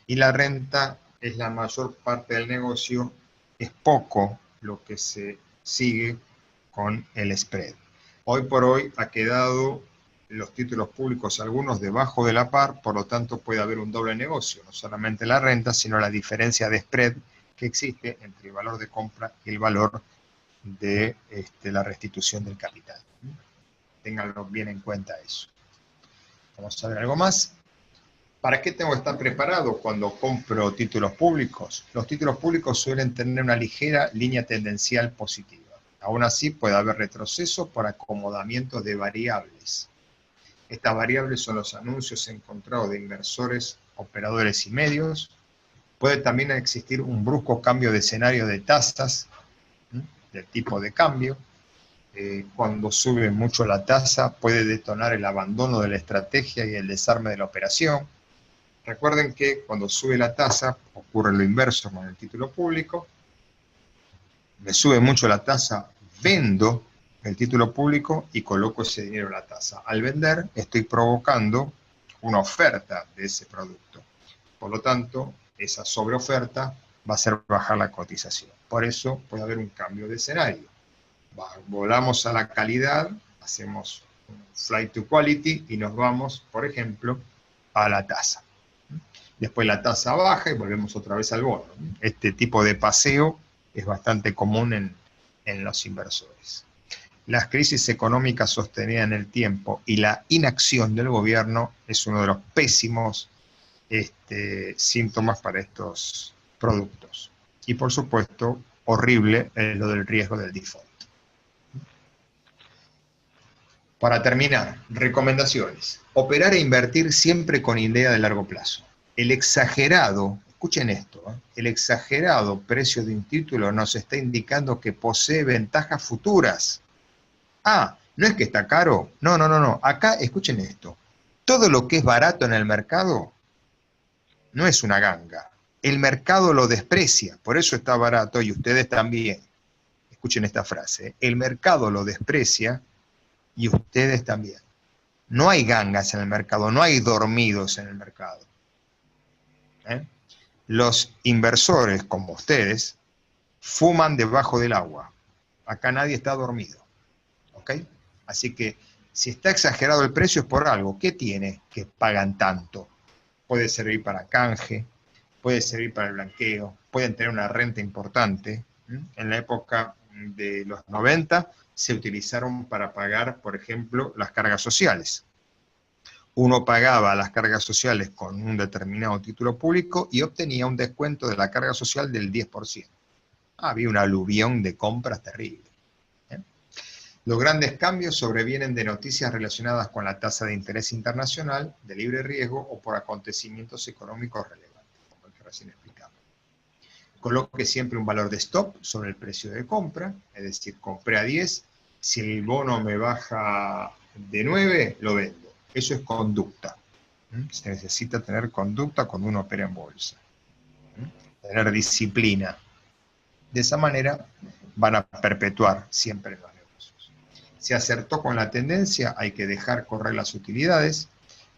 Y la renta es la mayor parte del negocio, es poco lo que se sigue con el spread. Hoy por hoy ha quedado los títulos públicos algunos debajo de la par, por lo tanto puede haber un doble negocio, no solamente la renta, sino la diferencia de spread que existe entre el valor de compra y el valor de la restitución del capital. Ténganlo bien en cuenta eso. Vamos a ver algo más. ¿Para qué tengo que estar preparado cuando compro títulos públicos? Los títulos públicos suelen tener una ligera línea tendencial positiva. Aún así puede haber retroceso por acomodamiento de variables. Estas variables son los anuncios encontrados de inversores, operadores y medios. Puede también existir un brusco cambio de escenario de tasas, del tipo de cambio. Cuando sube mucho la tasa puede detonar el abandono de la estrategia y el desarme de la operación. Recuerden que cuando sube la tasa ocurre lo inverso con el título público. Me sube mucho la tasa, vendo el título público y coloco ese dinero en la tasa. Al vender estoy provocando una oferta de ese producto. Por lo tanto, esa sobreoferta va a hacer bajar la cotización. Por eso puede haber un cambio de escenario. Volamos a la calidad, hacemos un flight to quality y nos vamos, por ejemplo, a la tasa. Después la tasa baja y volvemos otra vez al bono. Este tipo de paseo es bastante común en los inversores. Las crisis económicas sostenidas en el tiempo y la inacción del gobierno es uno de los pésimos síntomas para estos productos. Y por supuesto, horrible lo del riesgo del default. Para terminar, recomendaciones. Operar e invertir siempre con idea de largo plazo. El exagerado, escuchen esto, el exagerado precio de un título nos está indicando que posee ventajas futuras. Ah, ¿no es que está caro? No. Acá, escuchen esto. Todo lo que es barato en el mercado no es una ganga. El mercado lo desprecia, por eso está barato y ustedes también. Escuchen esta frase. El mercado lo desprecia y ustedes también. No hay gangas en el mercado, no hay dormidos en el mercado. Los inversores, como ustedes, fuman debajo del agua. Acá nadie está dormido. ¿Ok? Así que, si está exagerado el precio es por algo. ¿Qué tiene que pagan tanto? Puede servir para canje, puede servir para el blanqueo, pueden tener una renta importante. En la época de los 90 se utilizaron para pagar, por ejemplo, las cargas sociales. Uno pagaba las cargas sociales con un determinado título público y obtenía un descuento de la carga social del 10%. Había un aluvión de compras terrible. Los grandes cambios sobrevienen de noticias relacionadas con la tasa de interés internacional, de libre riesgo o por acontecimientos económicos relevantes, como el que recién explicamos. Coloque siempre un valor de stop sobre el precio de compra, es decir, compré a 10, si el bono me baja de 9, lo vendo. Eso es conducta. Se necesita tener conducta cuando uno opera en bolsa. Tener disciplina. De esa manera van a perpetuar siempre los negocios. Si acertó con la tendencia, hay que dejar correr las utilidades.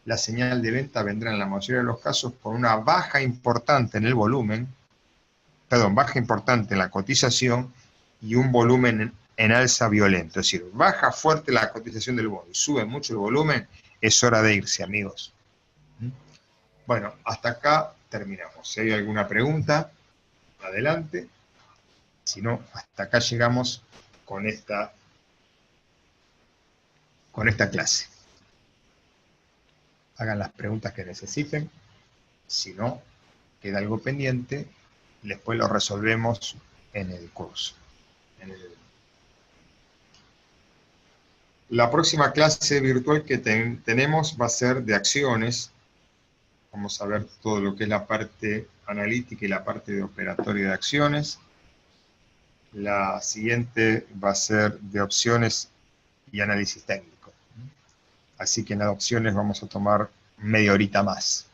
La señal de venta vendrá en la mayoría de los casos con una baja importante en el volumen, baja importante en la cotización y un volumen en alza violento. Es decir, baja fuerte la cotización del bono y sube mucho el volumen, es hora de irse, amigos. Bueno, hasta acá terminamos. Si hay alguna pregunta, adelante. Si no, hasta acá llegamos con esta clase. Hagan las preguntas que necesiten. Si no, queda algo pendiente, después lo resolvemos en el curso. La próxima clase virtual que tenemos va a ser de acciones. Vamos a ver todo lo que es la parte analítica y la parte de operatoria de acciones. La siguiente va a ser de opciones y análisis técnico. Así que en las opciones vamos a tomar media horita más.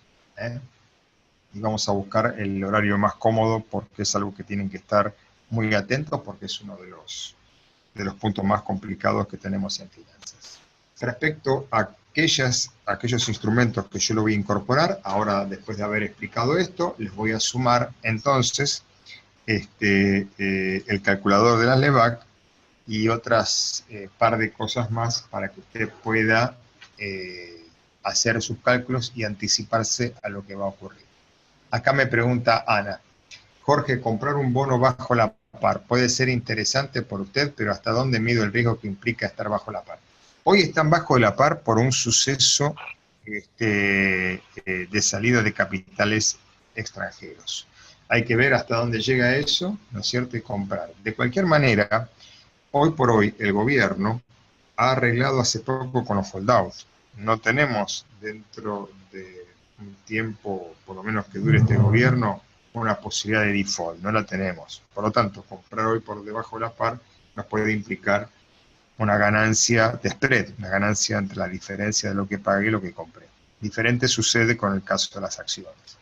Y vamos a buscar el horario más cómodo porque es algo que tienen que estar muy atentos porque es uno de los puntos más complicados que tenemos en finanzas. Respecto a aquellos instrumentos que yo lo voy a incorporar, ahora después de haber explicado esto, les voy a sumar entonces el calculador de la LEVAC y otras par de cosas más para que usted pueda hacer sus cálculos y anticiparse a lo que va a ocurrir. Acá me pregunta Ana, Jorge, comprar un bono bajo la par puede ser interesante por usted, pero ¿hasta dónde mido el riesgo que implica estar bajo la par? Hoy están bajo la par por un suceso de salida de capitales extranjeros. Hay que ver hasta dónde llega eso, ¿no es cierto?, y comprar. De cualquier manera, hoy por hoy el gobierno ha arreglado hace poco con los foldouts. No tenemos dentro de un tiempo, por lo menos que dure este gobierno, una posibilidad de default, no la tenemos. Por lo tanto, comprar hoy por debajo de la par nos puede implicar una ganancia de spread, una ganancia entre la diferencia de lo que pagué y lo que compré. Diferente sucede con el caso de las acciones.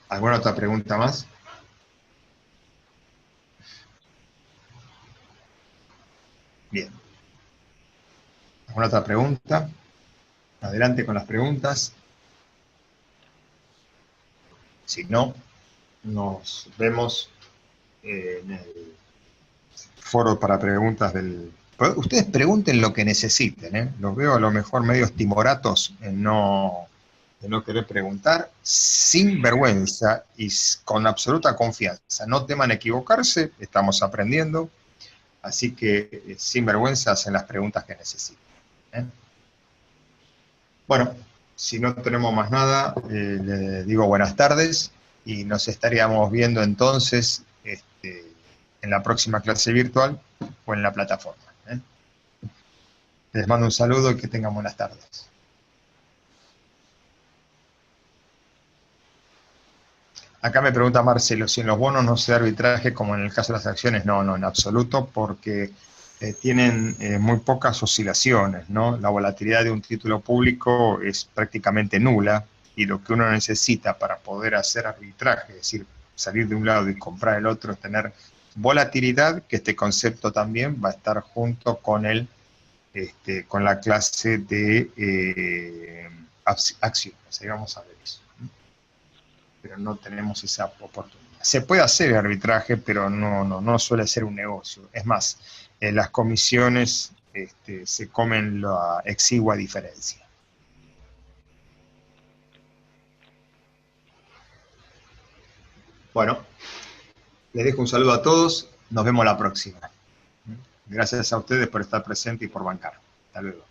¿Alguna otra pregunta más? Bien. ¿Alguna otra pregunta? Adelante con las preguntas. Si no, nos vemos en el foro para preguntas del... Ustedes pregunten lo que necesiten, ¿eh? Los veo a lo mejor medios timoratos en de no querer preguntar, sin vergüenza y con absoluta confianza. No teman equivocarse, estamos aprendiendo, así que sin vergüenza hacen las preguntas que necesiten. Bueno, si no tenemos más nada, le digo buenas tardes y nos estaríamos viendo entonces en la próxima clase virtual o en la plataforma. Les mando un saludo y que tengan buenas tardes. Acá me pregunta Marcelo, si en los bonos no se da arbitraje como en el caso de las acciones. No, en absoluto, porque tienen muy pocas oscilaciones, ¿no? La volatilidad de un título público es prácticamente nula, y lo que uno necesita para poder hacer arbitraje, es decir, salir de un lado y comprar el otro, es tener volatilidad, que este concepto también va a estar junto con con la clase de acciones. Ahí vamos a ver eso. Pero no tenemos esa oportunidad. Se puede hacer arbitraje, pero no suele ser un negocio. Es más, las comisiones se comen la exigua diferencia. Bueno, les dejo un saludo a todos. Nos vemos la próxima. Gracias a ustedes por estar presentes y por bancar. Hasta luego.